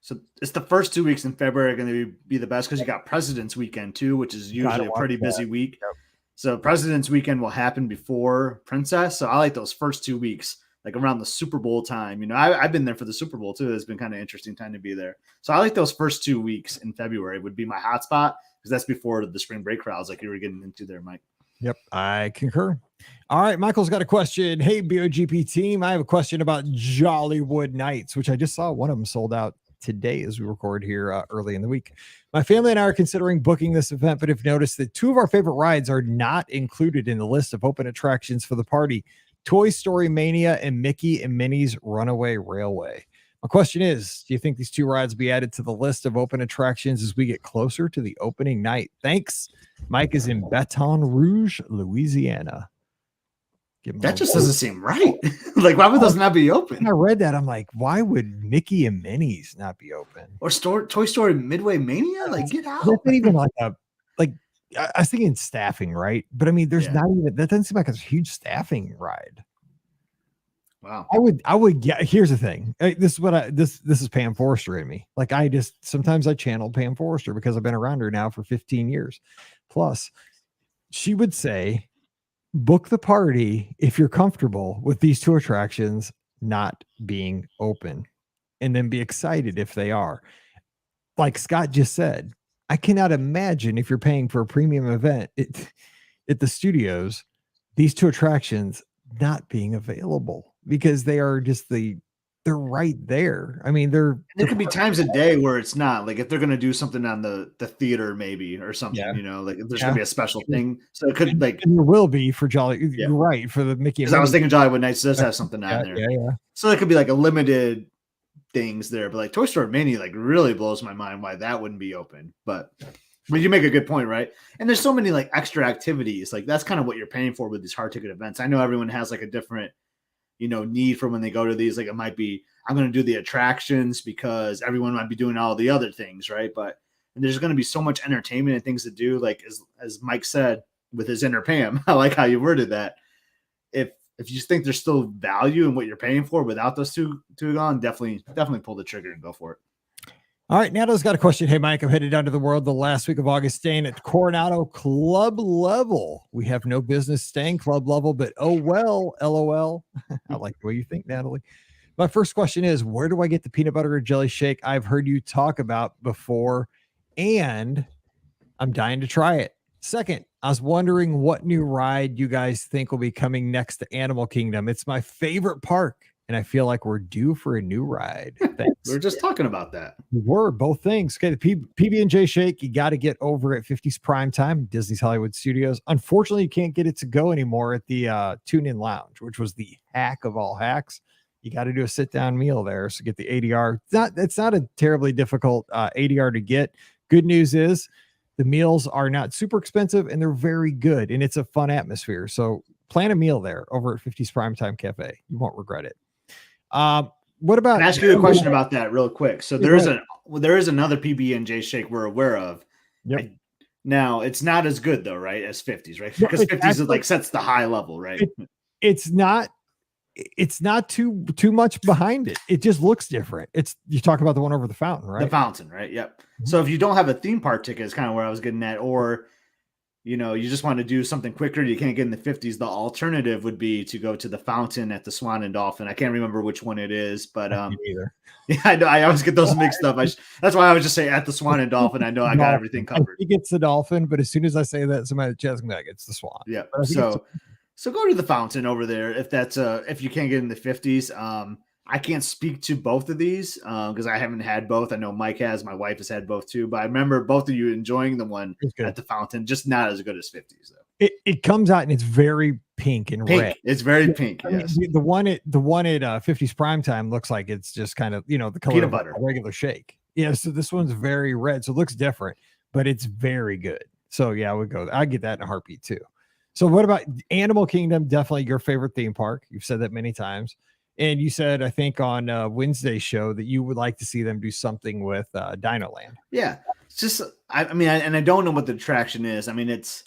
So it's the first 2 weeks in February are going to be the best because you got President's Weekend too, which is usually a pretty busy week. Yep. So President's Weekend will happen before Princess. So I like those first 2 weeks, like around the Super Bowl time. You know, I've been there for the Super Bowl too. It's been kind of interesting time to be there. So I like those first 2 weeks in February would be my hot spot because that's before the spring break crowds like you were getting into there, Mike. Yep, I concur. All right, Michael's got a question. Hey, BOGP team, I have a question about Jollywood Nights, which I just saw one of them sold out today as we record here early in the week. My family and I are considering booking this event, but have noticed that 2 of our favorite rides are not included in the list of open attractions for the party: Toy Story Mania and Mickey and Minnie's Runaway Railway. My question is, do you think these 2 rides be added to the list of open attractions as we get closer to the opening night? Thanks. Mike is in Baton Rouge, Louisiana. That just doesn't seem right. Like, why would those not be open? When I read that, I'm like, why would Mickey and Minnie's not be open? Or Toy Story Midway Mania? Like, get out. That's not even like I was thinking staffing, right? But I mean, there's not even, that doesn't seem like a huge staffing ride. Wow. I would get, here's the thing. This is Pam Forrester in me. Like, sometimes I channel Pam Forrester because I've been around her now for 15 years plus. She would say, book the party if you're comfortable with these 2 attractions not being open, and then be excited if they are. Like Scott just said, I cannot imagine if you're paying for a premium event at the studios, these 2 attractions not being available, because they are just they're right there. I mean, there could be times a day where it's not, like if they're going to do something on the theater maybe or something, you know, like if there's going to be a special thing. So it could, like, and there will be for you're right, for the Mickey. Because I was thinking Jollywood Nights does have something on there. Yeah. So it could be like a limited things there, but like Toy Story Mania, like, really blows my mind why that wouldn't be open. But you make a good point, right? And there's so many like extra activities. Like, that's kind of what you're paying for with these hard ticket events. I know everyone has like a different, you know, need for when they go to these. Like, it might be, I'm going to do the attractions because everyone might be doing all the other things, right? But there's going to be so much entertainment and things to do. Like, as Mike said with his inner Pam, I like how you worded that. If you think there's still value in what you're paying for without those two gone, definitely pull the trigger and go for it. All right, Nato's got a question. Hey, Mike, I'm headed down to the world the last week of August, staying at Coronado Club level. We have no business staying club level, but oh well, LOL. I like the way you think, Natalie. My first question is, where do I get the peanut butter or jelly shake I've heard you talk about before, and I'm dying to try it? Second, I was wondering what new ride you guys think will be coming next to Animal Kingdom. It's my favorite park, and I feel like we're due for a new ride. Thanks. We were just talking about that. We were, both things. Okay, the PB&J shake, you got to get over at 50s Prime Time, Disney's Hollywood Studios. Unfortunately, you can't get it to go anymore at the Tune-In Lounge, which was the hack of all hacks. You got to do a sit-down meal there, so get the ADR. It's not a terribly difficult ADR to get. Good news is the meals are not super expensive, and they're very good, and it's a fun atmosphere. So plan a meal there over at 50s Primetime Cafe. You won't regret it. What about? Can I ask you a question about that real quick? So there is another PB&J shake we're aware of. Yep. Now it's not as good though, right? As 50s, right? Because 50s is like sets the high level, right? It's not too much behind it. It just looks different. You talk about the one over the fountain, right? The fountain, right? Yep. Mm-hmm. So if you don't have a theme park ticket, is kind of where I was getting at, or you know, you just want to do something quicker, you can't get in the 50s. The alternative would be to go to the fountain at the Swan and Dolphin. I can't remember which one it is, but either. Yeah, I know. I always get those mixed up. That's why I would just say at the Swan and Dolphin. I know I got everything covered. I think it's the Dolphin, but as soon as I say that, somebody just gonna be like, it's the Swan. Yeah. So go to the fountain over there if that's if you can't get in the 50s. I can't speak to both of these because I haven't had both. I know Mike has, my wife has had both too, but I remember both of you enjoying the one at the fountain, just not as good as 50s though. It comes out and it's very pink and red. It's very pink. Yes. The one at 50s Primetime looks like it's just kind of, you know, the color peanut of butter, a regular shake. Yeah. So this one's very red. So it looks different, but it's very good. So yeah, I get that in a heartbeat too. So what about Animal Kingdom? Definitely your favorite theme park. You've said that many times. And you said, I think on Wednesday's show that you would like to see them do something with Dino Land. Yeah. It's just, I don't know what the attraction is. I mean, it's,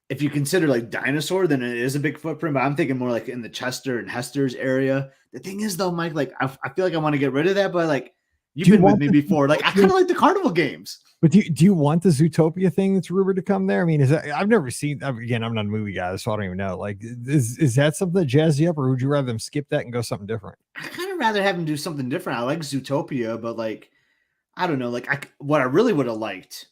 if you consider like dinosaur, then it is a big footprint, but I'm thinking more like in the Chester and Hester's area. The thing is though, Mike, like I feel like I want to get rid of that, but like You've been with me before. Like I kind of like the carnival games. But do you want the Zootopia thing that's rumored to come there? I mean, is that I've never seen. Again, I'm not a movie guy, so I don't even know. Like, is that something that jazz you up, or would you rather them skip that and go something different? I kind of rather have them do something different. I like Zootopia, but like, I don't know. Like, what I really would have liked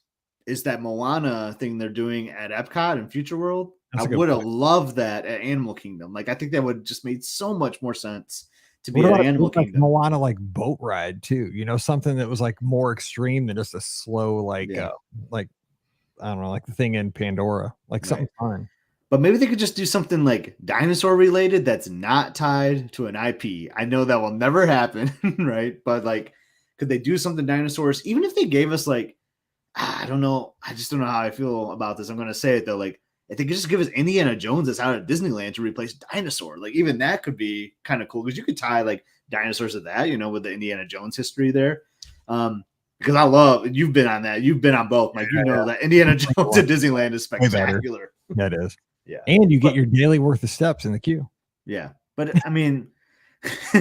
is that Moana thing they're doing at Epcot and Future World. I would have loved that at Animal Kingdom. Like, I think that would just made so much more sense to be at Animal Kingdom. Moana like boat ride too, something that was like more extreme than just a slow like I don't know, like the thing in Pandora, like something fun. But maybe they could just do something like dinosaur related that's not tied to an IP. I know that will never happen, right? But like, could they do something dinosaurs? Even if they gave us like, I don't know. I just don't know how I feel about this. I'm going to say it though. Like, if they could just give us Indiana Jones that's out of Disneyland to replace dinosaur, like even that could be kind of cool because you could tie like dinosaurs to that, with the Indiana Jones history there. Because I love, you've been on that. You've been on both. Like, that Indiana Jones at Disneyland is spectacular. That is. Yeah. And you get your daily worth of steps in the queue. Yeah. But I mean,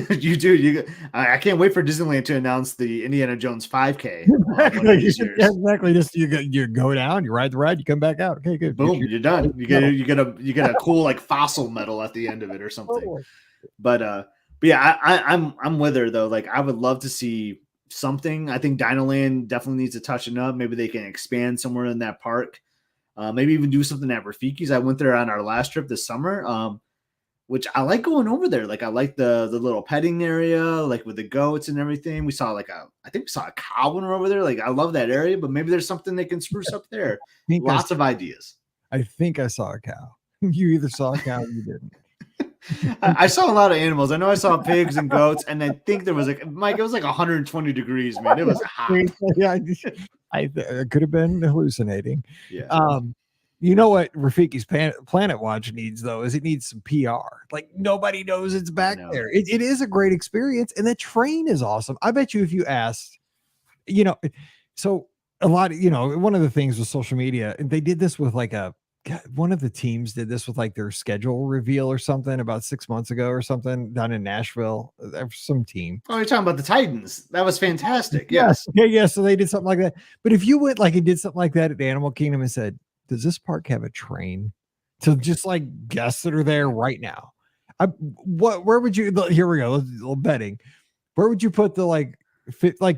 you do. I can't wait for Disneyland to announce the Indiana Jones 5K. Exactly. Just you go down, you ride the ride, you come back out. Okay, good. Boom, you're done. You get a cool like fossil medal at the end of it or something. But yeah, I'm with her though. Like I would love to see something. I think Dinoland definitely needs to touching up. Maybe they can expand somewhere in that park. Maybe even do something at Rafiki's. I went there on our last trip this summer. Which I like going over there. Like I like the little petting area, like with the goats and everything. We saw I think we saw a cow when we were over there. Like I love that area, but maybe there's something they can spruce up there. Lots of ideas. I think I saw a cow. You either saw a cow or you didn't. I saw a lot of animals. I know I saw pigs and goats, and I think there was Mike, it was like 120 degrees, man. It was hot. Yeah, I could have been hallucinating. Yeah. You know what Rafiki's Planet Watch needs, though, is it needs some PR. Like, nobody knows it's back there. It is a great experience, and the train is awesome. I bet you if you asked, so a lot of, one of the things with social media, and they did this with like one of the teams did this with like their schedule reveal or something about 6 months ago or something down in Nashville. Some team. Oh, you're talking about the Titans. That was fantastic. Yes. Yeah. So they did something like that. But if you went like and did something like that at the Animal Kingdom and said, does this park have a train to just like guests that are there right now? Where would you, here we go, a little betting. Where would you put the like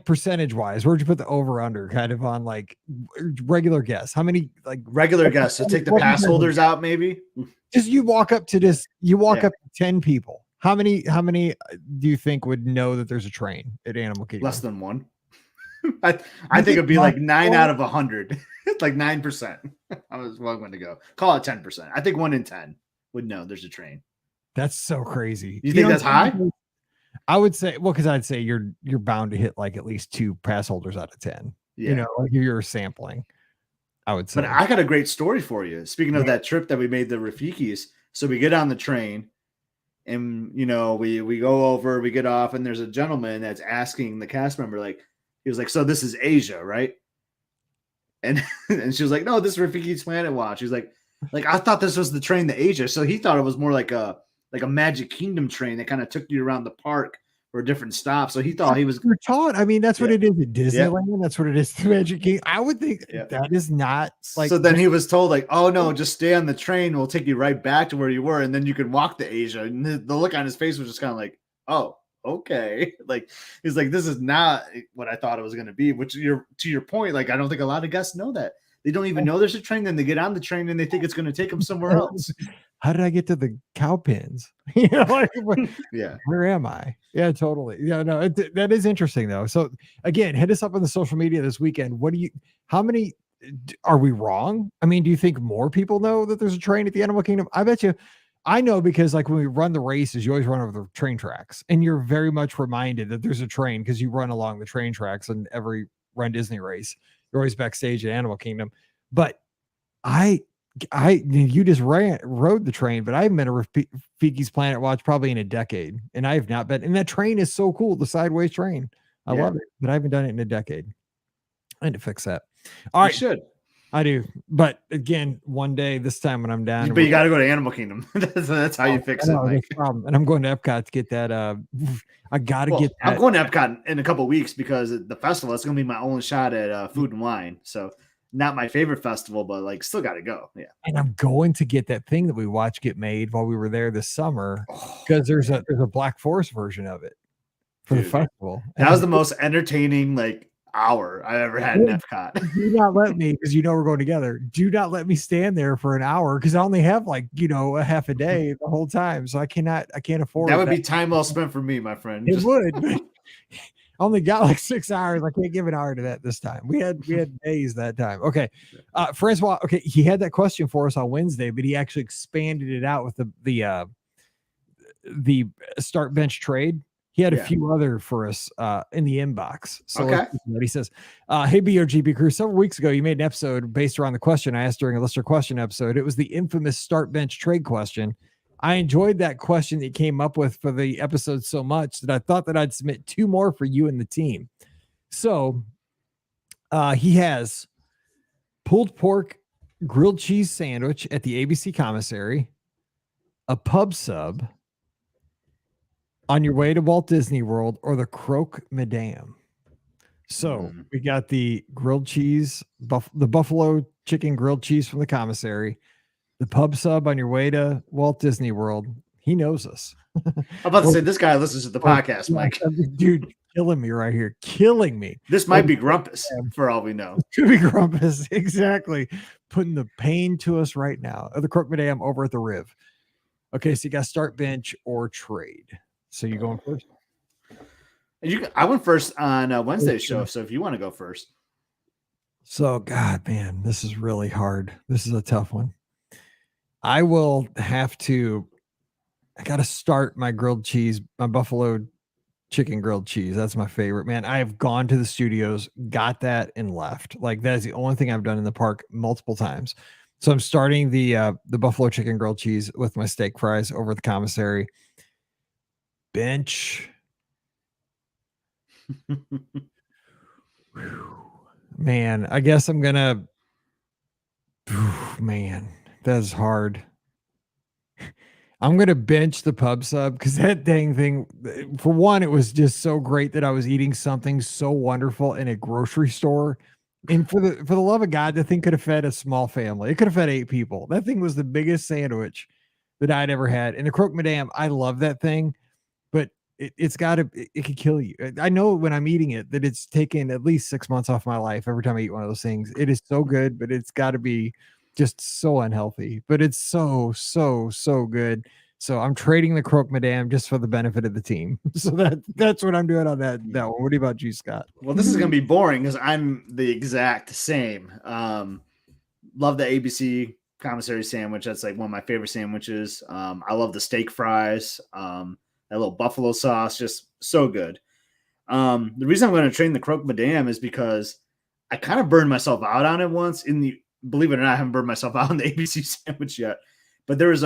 percentage wise? Where would you put the over under kind of on like regular guests? How many like regular guests? So take the pass holders out, maybe. Just you walk up to this, up to 10 people. How many do you think would know that there's a train at Animal Kingdom? Less than one. I think it'd be like 9 out of 100. Like 9%. I was going to go. Call it 10%. I think 1 in 10 would know there's a train. That's so crazy. You think that's high? I would say, because I'd say you're bound to hit like at least 2 pass holders out of 10. Yeah. Like you're sampling. I would say. But I got a great story for you. Speaking of that trip that we made the Rafiki's, so we get on the train, and we go over, we get off, and there's a gentleman that's asking the cast member, like, he was like, "So this is Asia, right?" And she was like, "No, this is Rafiki's Planet Watch." He was like, I thought this was the train to Asia. So he thought it was more like a Magic Kingdom train that kind of took you around the park for a different stop. So he thought he was taught. I mean, that's what it is at Disneyland. Yeah. That's what it is to Magic Kingdom. I would think that is not like. So then he was told like, "Oh no, just stay on the train. We'll take you right back to where you were, and then you can walk to Asia." And the look on his face was just kind of like, "Oh, okay." Like he's like, "This is not what I thought it was going to be." Which to your point, like I don't think a lot of guests know that. They don't even know there's a train. Then they get on the train and they think it's going to take them somewhere else. How did I get to the cow pens? Yeah. Where am I? Yeah, totally. Yeah, no, that is interesting though. So again, hit us up on the social media this weekend. How many are we wrong? I mean, do you think more people know that there's a train at the Animal Kingdom? I bet you. I know because like when we run the races, you always run over the train tracks, and you're very much reminded that there's a train because you run along the train tracks in every Run Disney race. You're always backstage at Animal Kingdom. But you just rode the train, but I haven't been to Rafiki's Planet Watch probably in a decade, and I have not been. And that train is so cool, the sideways train. I love it, but I haven't done it in a decade. I need to fix that. All right, you should. I do. But again, one day, this time when I'm down. But you got to go to Animal Kingdom. That's how you fix it. No Mike. problem. And I'm going to Epcot to get that. I got to get that. I'm going to Epcot in a couple of weeks because the festival, that's going to be my only shot at Food and Wine. So not my favorite festival, but like still got to go. Yeah. And I'm going to get that thing that we watched get made while we were there this summer because there's a Black Forest version of it for the festival. That was the most entertaining hour I ever had in Epcot. Do not let me, because we're going together. Do not let me stand there for an hour because I only have a half a day the whole time. So I can't afford that. Would be time well spent for me, my friend. It would. But I only got 6 hours. I can't give an hour to that this time. We had days that time. Okay. Francois, okay, he had that question for us on Wednesday, but he actually expanded it out with the start bench trade. He had a few other for us in the inbox. So he says, hey, BOGP crew, several weeks ago, you made an episode based around the question I asked during a listener question episode. It was the infamous start bench trade question. I enjoyed that question that you came up with for the episode so much that I thought that I'd submit 2 more for you and the team. So he has pulled pork grilled cheese sandwich at the ABC commissary, a pub sub, on your way to Walt Disney World, or the Croque Madame. So we got the grilled cheese, the buffalo chicken grilled cheese from the commissary, the pub sub on your way to Walt Disney World. He knows us. I'm about to say this guy listens to the podcast, Mike. Dude, killing me right here. Killing me. This might be Grumpus for all we know. Could be Grumpus. Exactly. Putting the pain to us right now. The Croque Madame over at the Riv. Okay, so you got start bench or trade. So you going first? I went first on Wednesday's show, so if you want to go first. So, God, man, this is really hard. This is a tough one. I will have to. I got to start my grilled cheese, my buffalo chicken grilled cheese. That's my favorite, man. I have gone to the studios, got that, and left. Like that is the only thing I've done in the park multiple times. So I'm starting the buffalo chicken grilled cheese with my steak fries over at the commissary. Bench. Man, I guess I'm gonna. Man, that's hard. I'm gonna bench the pub sub because that dang thing. For one, it was just so great that I was eating something so wonderful in a grocery store. And for the love of God, the thing could have fed a small family. It could have fed 8 people. That thing was the biggest sandwich that I'd ever had. And the Croque Madame, I love that thing. It could kill you. I know when I'm eating it that it's taken at least 6 months off my life every time I eat one of those things. It is so good, but it's got to be just so unhealthy. But it's so good. So I'm trading the Croque Madame just for the benefit of the team. So that's what I'm doing on that one. What about you, Scott? Well, this is gonna be boring because I'm the exact same. Love the ABC commissary sandwich. That's like one of my favorite sandwiches. I love the steak fries. That little buffalo sauce, just so good. The reason I'm going to train the Croque Madame is because I kind of burned myself out on it once. Believe it or not, I haven't burned myself out on the ABC sandwich yet. But there was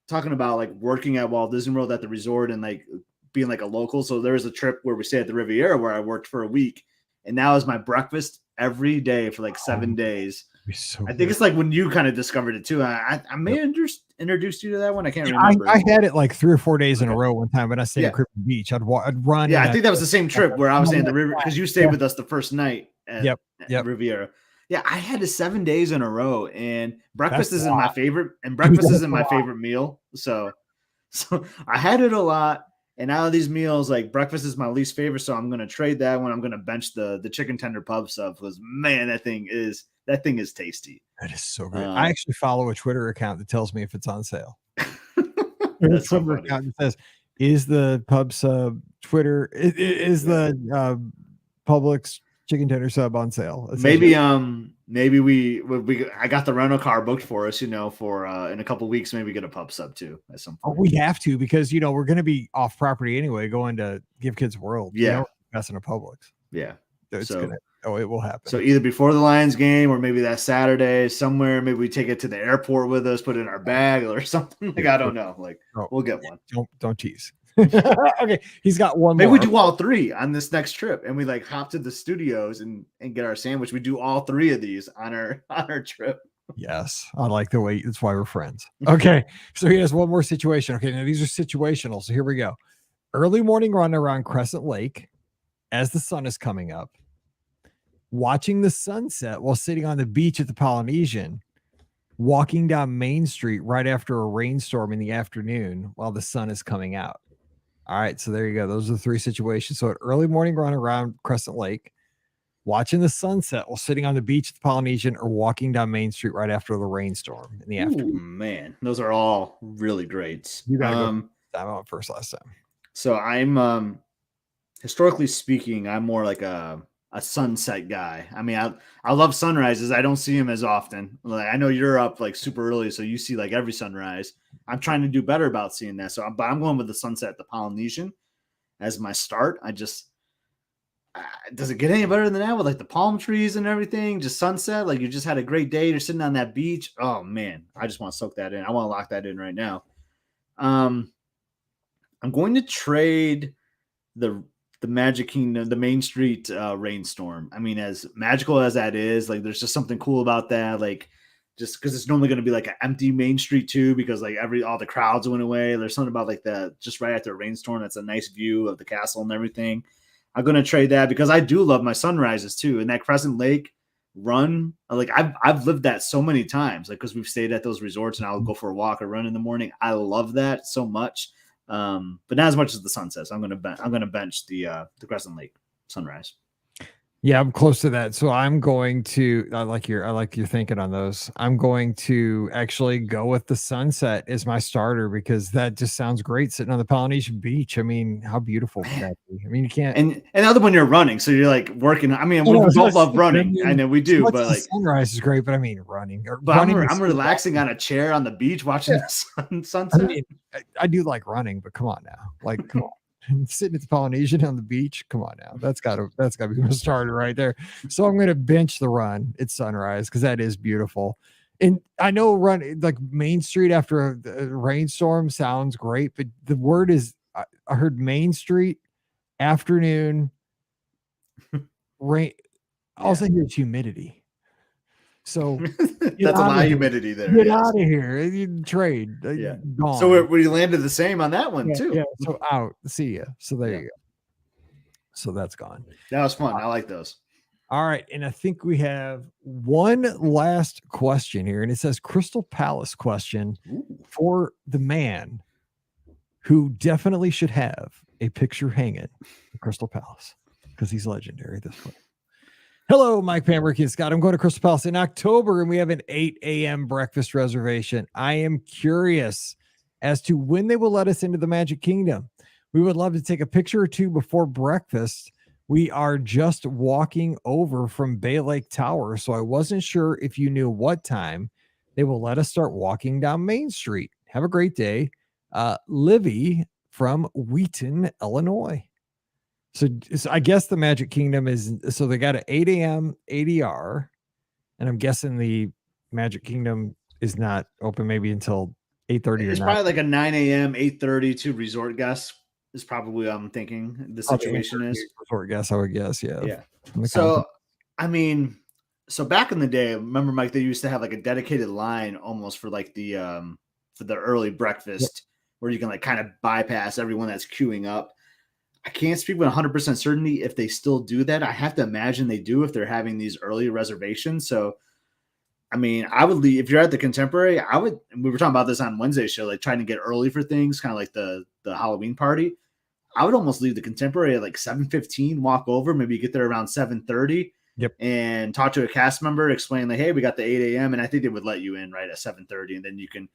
talking about like working at Walt Disney World at the resort and like being like a local. So there was a trip where we stayed at the Riviera where I worked for a week, and that was my breakfast every day for like 7 days. So I think it's like when you kind of discovered it too. I may have introduced you to that one. I can't remember. I had it like 3 or 4 days in a row one time when I stayed at Crippen Beach. I'd run. Yeah, I think that was the same trip where I was in the river because you stayed with us the first night at Riviera. Yeah, I had it 7 days in a row, and breakfast isn't my favorite, and breakfast isn't my favorite meal. So I had it a lot. And out of these meals, like breakfast is my least favorite, so I'm gonna trade that one. I'm gonna bench the chicken tender pub sub because man, that thing is tasty. That is so good. I actually follow a Twitter account that tells me if it's on sale. That's so Twitter account that says, "Is the pub sub Twitter? Is the Publix chicken tender sub on sale?" Maybe I got the rental car booked for us, for in a couple weeks, maybe get a pub sub too at some point. We have to because we're going to be off property anyway, going to Give Kids World. Yeah, that's in a Publix. Yeah, it will happen. So either before the Lions game or maybe that Saturday somewhere. Maybe we take it to the airport with us, put it in our bag or something. Like I don't know. Like we'll get one. Don't tease. Okay, he's got one Maybe more. we do all three on this next trip, and we like hop to the studios and get our sandwich. We do all three of these on our trip. Yes, I like the way. That's why we're friends. Okay, so he has one more situation. Okay, now these are situational. So here we go. Early morning run around Crescent Lake as the sun is coming up. Watching the sunset while sitting on the beach at the Polynesian. Walking down Main Street right after a rainstorm in the afternoon while the sun is coming out. All right, so there you go. Those are the three situations. So an early morning run around Crescent Lake, watching the sunset while sitting on the beach at the Polynesian, or walking down Main Street right after the rainstorm in the afternoon. Ooh, man, those are all really great. You gotta go. I went first last time. So I'm historically speaking, I'm more like a sunset guy. I mean, I love sunrises. I don't see them as often. Like, I know you're up like super early, so you see like every sunrise. I'm trying to do better about seeing that. So, but I'm going with the sunset at the Polynesian as my start. I just does it get any better than that with like the palm trees and everything? Just sunset, like you just had a great day. You're sitting on that beach. Oh man, I just want to soak that in. I want to lock that in right now. I'm going to trade the Magic Kingdom, the Main Street rainstorm. I mean, as magical as that is, like there's just something cool about that. Like just because it's normally going to be like an empty Main Street too, because like all the crowds went away. There's something about like that just right after a rainstorm. That's a nice view of the castle and everything. I'm going to trade that because I do love my sunrises too. And that Crescent Lake run, like I've lived that so many times, like because we've stayed at those resorts and I'll go for a walk or run in the morning. I love that so much. But not as much as the sunset. So I'm gonna bench the Crescent Lake sunrise. Yeah, I'm close to that. So I'm going to I like your thinking on those. I'm going to actually go with the sunset as my starter because that just sounds great sitting on the Polynesian beach. I mean, how beautiful would that be? I mean, you can't and other when you're running, so you're like working. I mean, we both love running. I know we do, but like sunrise is great, but I mean running. But running I'm relaxing on a chair on the beach watching the sunset. I mean, I do like running, but come on now. Like, come on. Sitting at the Polynesian on the beach. Come on now. That's gotta be my starter right there. So I'm gonna bench the run at sunrise because that is beautiful. And I know run like Main Street after a rainstorm sounds great, but the word is I heard Main Street afternoon rain. Also hear it's humidity. So that's a lot of humidity there. Get out of here. You trade. Yeah. Gone. So we landed the same on that one too. Yeah. So out. See ya. So there you go. So that's gone. That was fun. I like those. All right. And I think we have one last question here. And it says Crystal Palace question for the man who definitely should have a picture hanging in Crystal Palace because he's legendary at this point. Hello, Mike Pamberg and Scott. I'm going to Crystal Palace in October, and we have an 8 a.m. breakfast reservation. I am curious as to when they will let us into the Magic Kingdom. We would love to take a picture or two before breakfast. We are just walking over from Bay Lake Tower, so I wasn't sure if you knew what time they will let us start walking down Main Street. Have a great day. Livy from Wheaton, Illinois. So I guess the Magic Kingdom is, so they got an 8 a.m. ADR, and I'm guessing the Magic Kingdom is not open maybe until 8:30 It's probably like a 9 a.m., 8:30 to resort guests is probably what I'm thinking the situation is. Resort guests, I would guess, yeah. Yeah. So, I mean, so back in the day, remember, Mike, they used to have like a dedicated line almost for like the early breakfast where you can like kind of bypass everyone that's queuing up. I can't speak with 100% certainty if they still do that. I have to imagine they do if they're having these early reservations. So, I mean, I would leave if you're at the Contemporary. We were talking about this on Wednesday's show, like trying to get early for things, kind of like the Halloween party. I would almost leave the Contemporary at like 7:15, walk over, maybe get there around 7:30. Yep. And talk to a cast member, explain like, hey, we got the 8 a.m. And I think they would let you in right at 7:30. And then you can,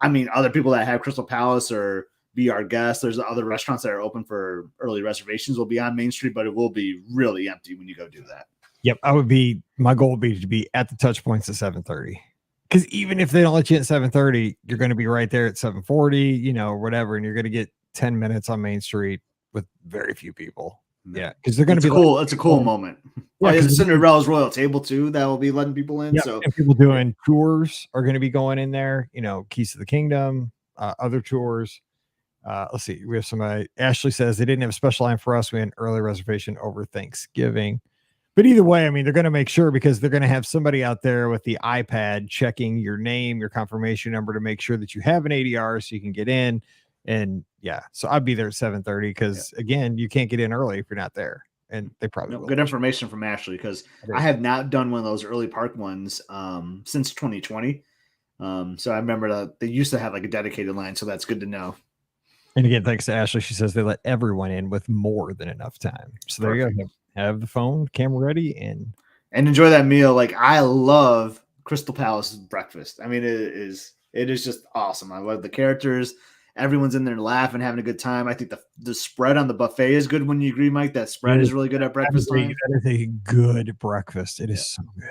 I mean, other people that have Crystal Palace or be our guests. There's other restaurants that are open for early reservations will be on Main Street, but it will be really empty when you go do that. Yep. My goal would be to be at the touch points at 7:30. Because even if they don't let you in at 7:30, you're going to be right there at 7:40, whatever. And you're going to get 10 minutes on Main Street with very few people. Yeah. Because they're going to be cool. It's a cool moment. Yeah, it's Cinderella's Royal Table too that will be letting people in. So and people doing tours are going to be going in there, Keys to the Kingdom, other tours. Let's see. We have somebody. Ashley says they didn't have a special line for us. We had an early reservation over Thanksgiving. But either way, I mean, they're going to make sure because they're going to have somebody out there with the iPad checking your name, your confirmation number to make sure that you have an ADR so you can get in. And yeah, so I'd be there at 7:30 because again, you can't get in early if you're not there. And they probably will. Good information from Ashley because I have not done one of those early park ones since 2020. So I remember that they used to have like a dedicated line, so that's good to know. And again, thanks to Ashley. She says they let everyone in with more than enough time. So there you go. Have the phone camera ready and enjoy that meal. Like I love Crystal Palace's breakfast. I mean, it is just awesome. I love the characters. Everyone's in there laughing, having a good time. I think the spread on the buffet is good. When you agree, Mike, that spread is really good at breakfast time. That is a good breakfast. It is so good.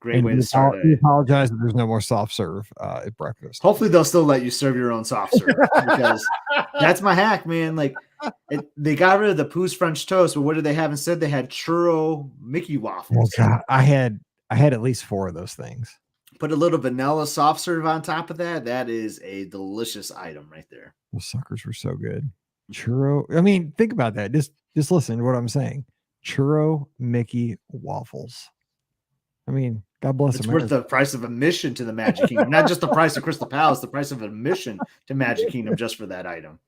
Great way to start it. We apologize that there's no more soft serve at breakfast. Hopefully they'll still let you serve your own soft serve because that's my hack, man. Like they got rid of the Pooh's French toast, but what did they have instead? They had churro Mickey waffles. Oh God, I had at least 4 of those things. Put a little vanilla soft serve on top of that. That is a delicious item right there. Those suckers were so good. Churro. I mean, think about that. Just listen to what I'm saying. Churro Mickey waffles. I mean, God bless it's America. Worth the price of admission to the Magic Kingdom. Not just the price of Crystal Palace, the price of admission to Magic Kingdom just for that item.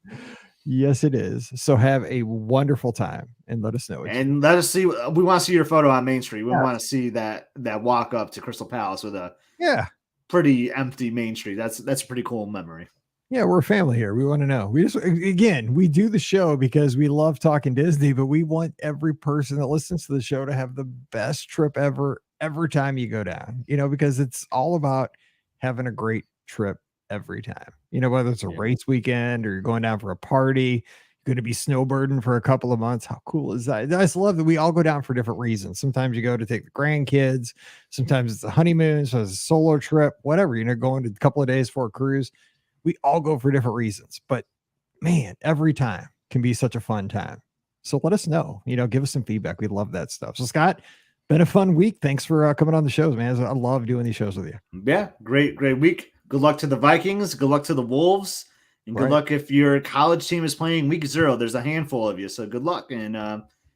Yes, it is. So have a wonderful time and let us know. And let us see. We want to see your photo on Main Street. We want to see that walk up to Crystal Palace with a pretty empty Main Street. That's a pretty cool memory. Yeah, we're a family here. We want to know. We do the show because we love talking Disney, but we want every person that listens to the show to have the best trip ever every time you go down, because it's all about having a great trip every time, whether it's a race weekend or you're going down for a party, you're going to be snowbirding for a couple of months. How cool is that? I just love that we all go down for different reasons. Sometimes you go to take the grandkids. Sometimes it's a honeymoon. So it's a solo trip, whatever, going to a couple of days for a cruise. We all go for different reasons, but man, every time can be such a fun time. So let us know, give us some feedback. We love that stuff. So Scott, been a fun week. Thanks for coming on the shows, man. I love doing these shows with you. Yeah. Great week. Good luck to the Vikings. Good luck to the Wolves. And good luck if your college team is playing week 0. There's a handful of you. So good luck and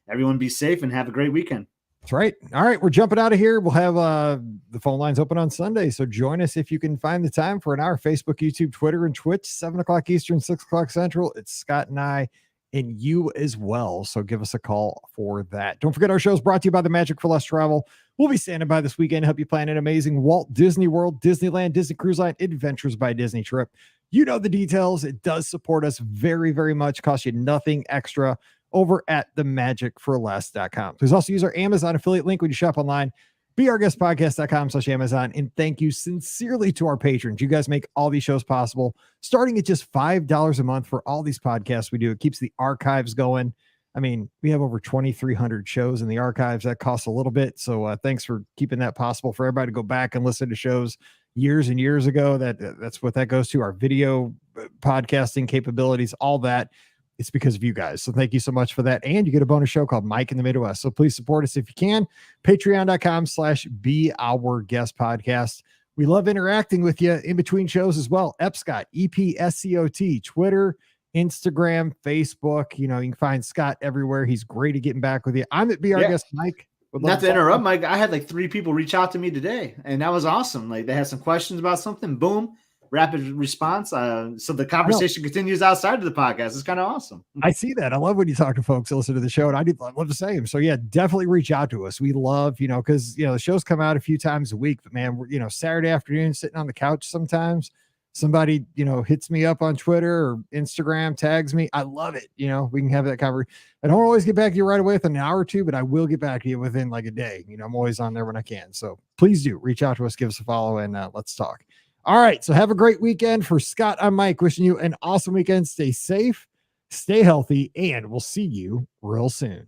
everyone be safe and have a great weekend. That's right. All right. We're jumping out of here. We'll have the phone lines open on Sunday. So join us if you can find the time for an hour. Facebook, YouTube, Twitter, and Twitch, 7:00 Eastern, 6:00 Central. It's Scott and I and you as well. So give us a call for that. Don't forget our show is brought to you by the Magic for Less Travel. We'll be standing by this weekend to help you plan an amazing Walt Disney World, Disneyland, Disney Cruise Line, Adventures by Disney trip. You know the details. It does support us very, very much. Cost you nothing extra over at themagicforless.com. Please also use our Amazon affiliate link when you shop online. beourguestpodcast.com/Amazon. And thank you sincerely to our patrons. You guys make all these shows possible, starting at just $5 a month for all these podcasts we do. It keeps the archives going. I mean, we have over 2,300 shows in the archives. That costs a little bit. So thanks for keeping that possible for everybody to go back and listen to shows years and years ago. That's what that goes to. Our video podcasting capabilities, all that. It's because of you guys. So thank you so much for that. And you get a bonus show called Mike in the Midwest. So please support us if you can. Patreon.com/BeOurGuestPodcast. We love interacting with you in between shows as well. Epscott, EPSCOT, Twitter, Instagram, Facebook. You can find Scott everywhere. He's great at getting back with you. I'm at BeOurGuest Mike. Not to interrupt, Mike. I had like 3 people reach out to me today, and that was awesome. Like they had some questions about something. Boom. Rapid response. So the conversation continues outside of the podcast. It's kind of awesome. I see that. I love when you talk to folks that listen to the show, and I'd love the same. So yeah, definitely reach out to us. We love, because the shows come out a few times a week, but man, we're, Saturday afternoon sitting on the couch sometimes. Somebody, hits me up on Twitter or Instagram, tags me. I love it. We can have that conversation. I don't always get back to you right away within an hour or two, but I will get back to you within like a day. I'm always on there when I can. So please do reach out to us, give us a follow, and let's talk. All right. So have a great weekend. For Scott, I'm Mike, wishing you an awesome weekend. Stay safe, stay healthy, and we'll see you real soon.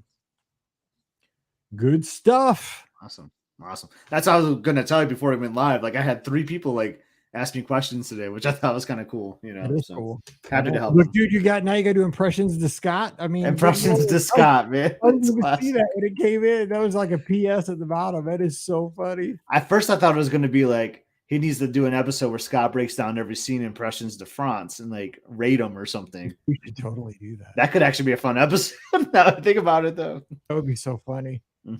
Good stuff. Awesome. That's what I was going to tell you before we went live. Like I had 3 people ask me questions today, which I thought was kind of cool. That is cool. Happy to help. Look, dude, you got to do impressions to Scott. I mean, impressions to Scott, man. I didn't even see that when it came in. That was like a PS at the bottom. That is so funny. At first I thought it was going to be like, he needs to do an episode where Scott breaks down every scene impressions de France and like rate them or something. We should totally do that. That could actually be a fun episode. Now that I think about it, though. That would be so funny. Mm.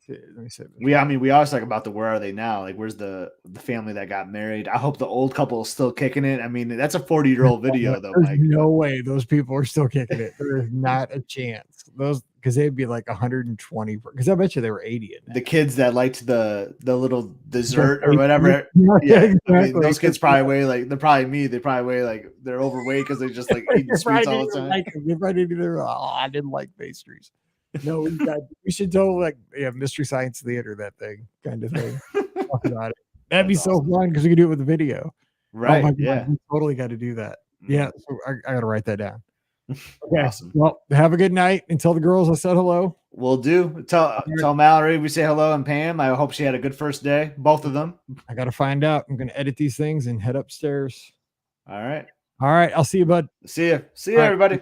Let me say this. We always talk about the where are they now? Like, where's the family that got married? I hope the old couple is still kicking it. I mean, that's a 40-year-old video, though, There's Mike. no way those people are still kicking it. There is not a chance. Those because they'd be like 120. Because I bet you they were 80 in that. The kids that liked the little dessert or whatever. Yeah, Yeah, exactly. I mean, those kids probably weigh like they're probably me. They probably weigh like they're overweight because they just like eating sweets all the time. I didn't like pastries. No, we should totally like Mystery Science Theater that thing kind of thing. Talk about it. That'd be That's so fun because we could do it with the video. Right? Oh my God, Yeah. we totally got to do that. Yeah, so I got to write that down. Okay. Awesome. Well, have a good night and tell the girls I said hello. We'll do. Tell Mallory we say hello and Pam. I hope she had a good first day. Both of them. I got to find out. I'm going to edit these things and head upstairs. All right. All right. I'll see you, bud. See ya. See ya, All right. everybody.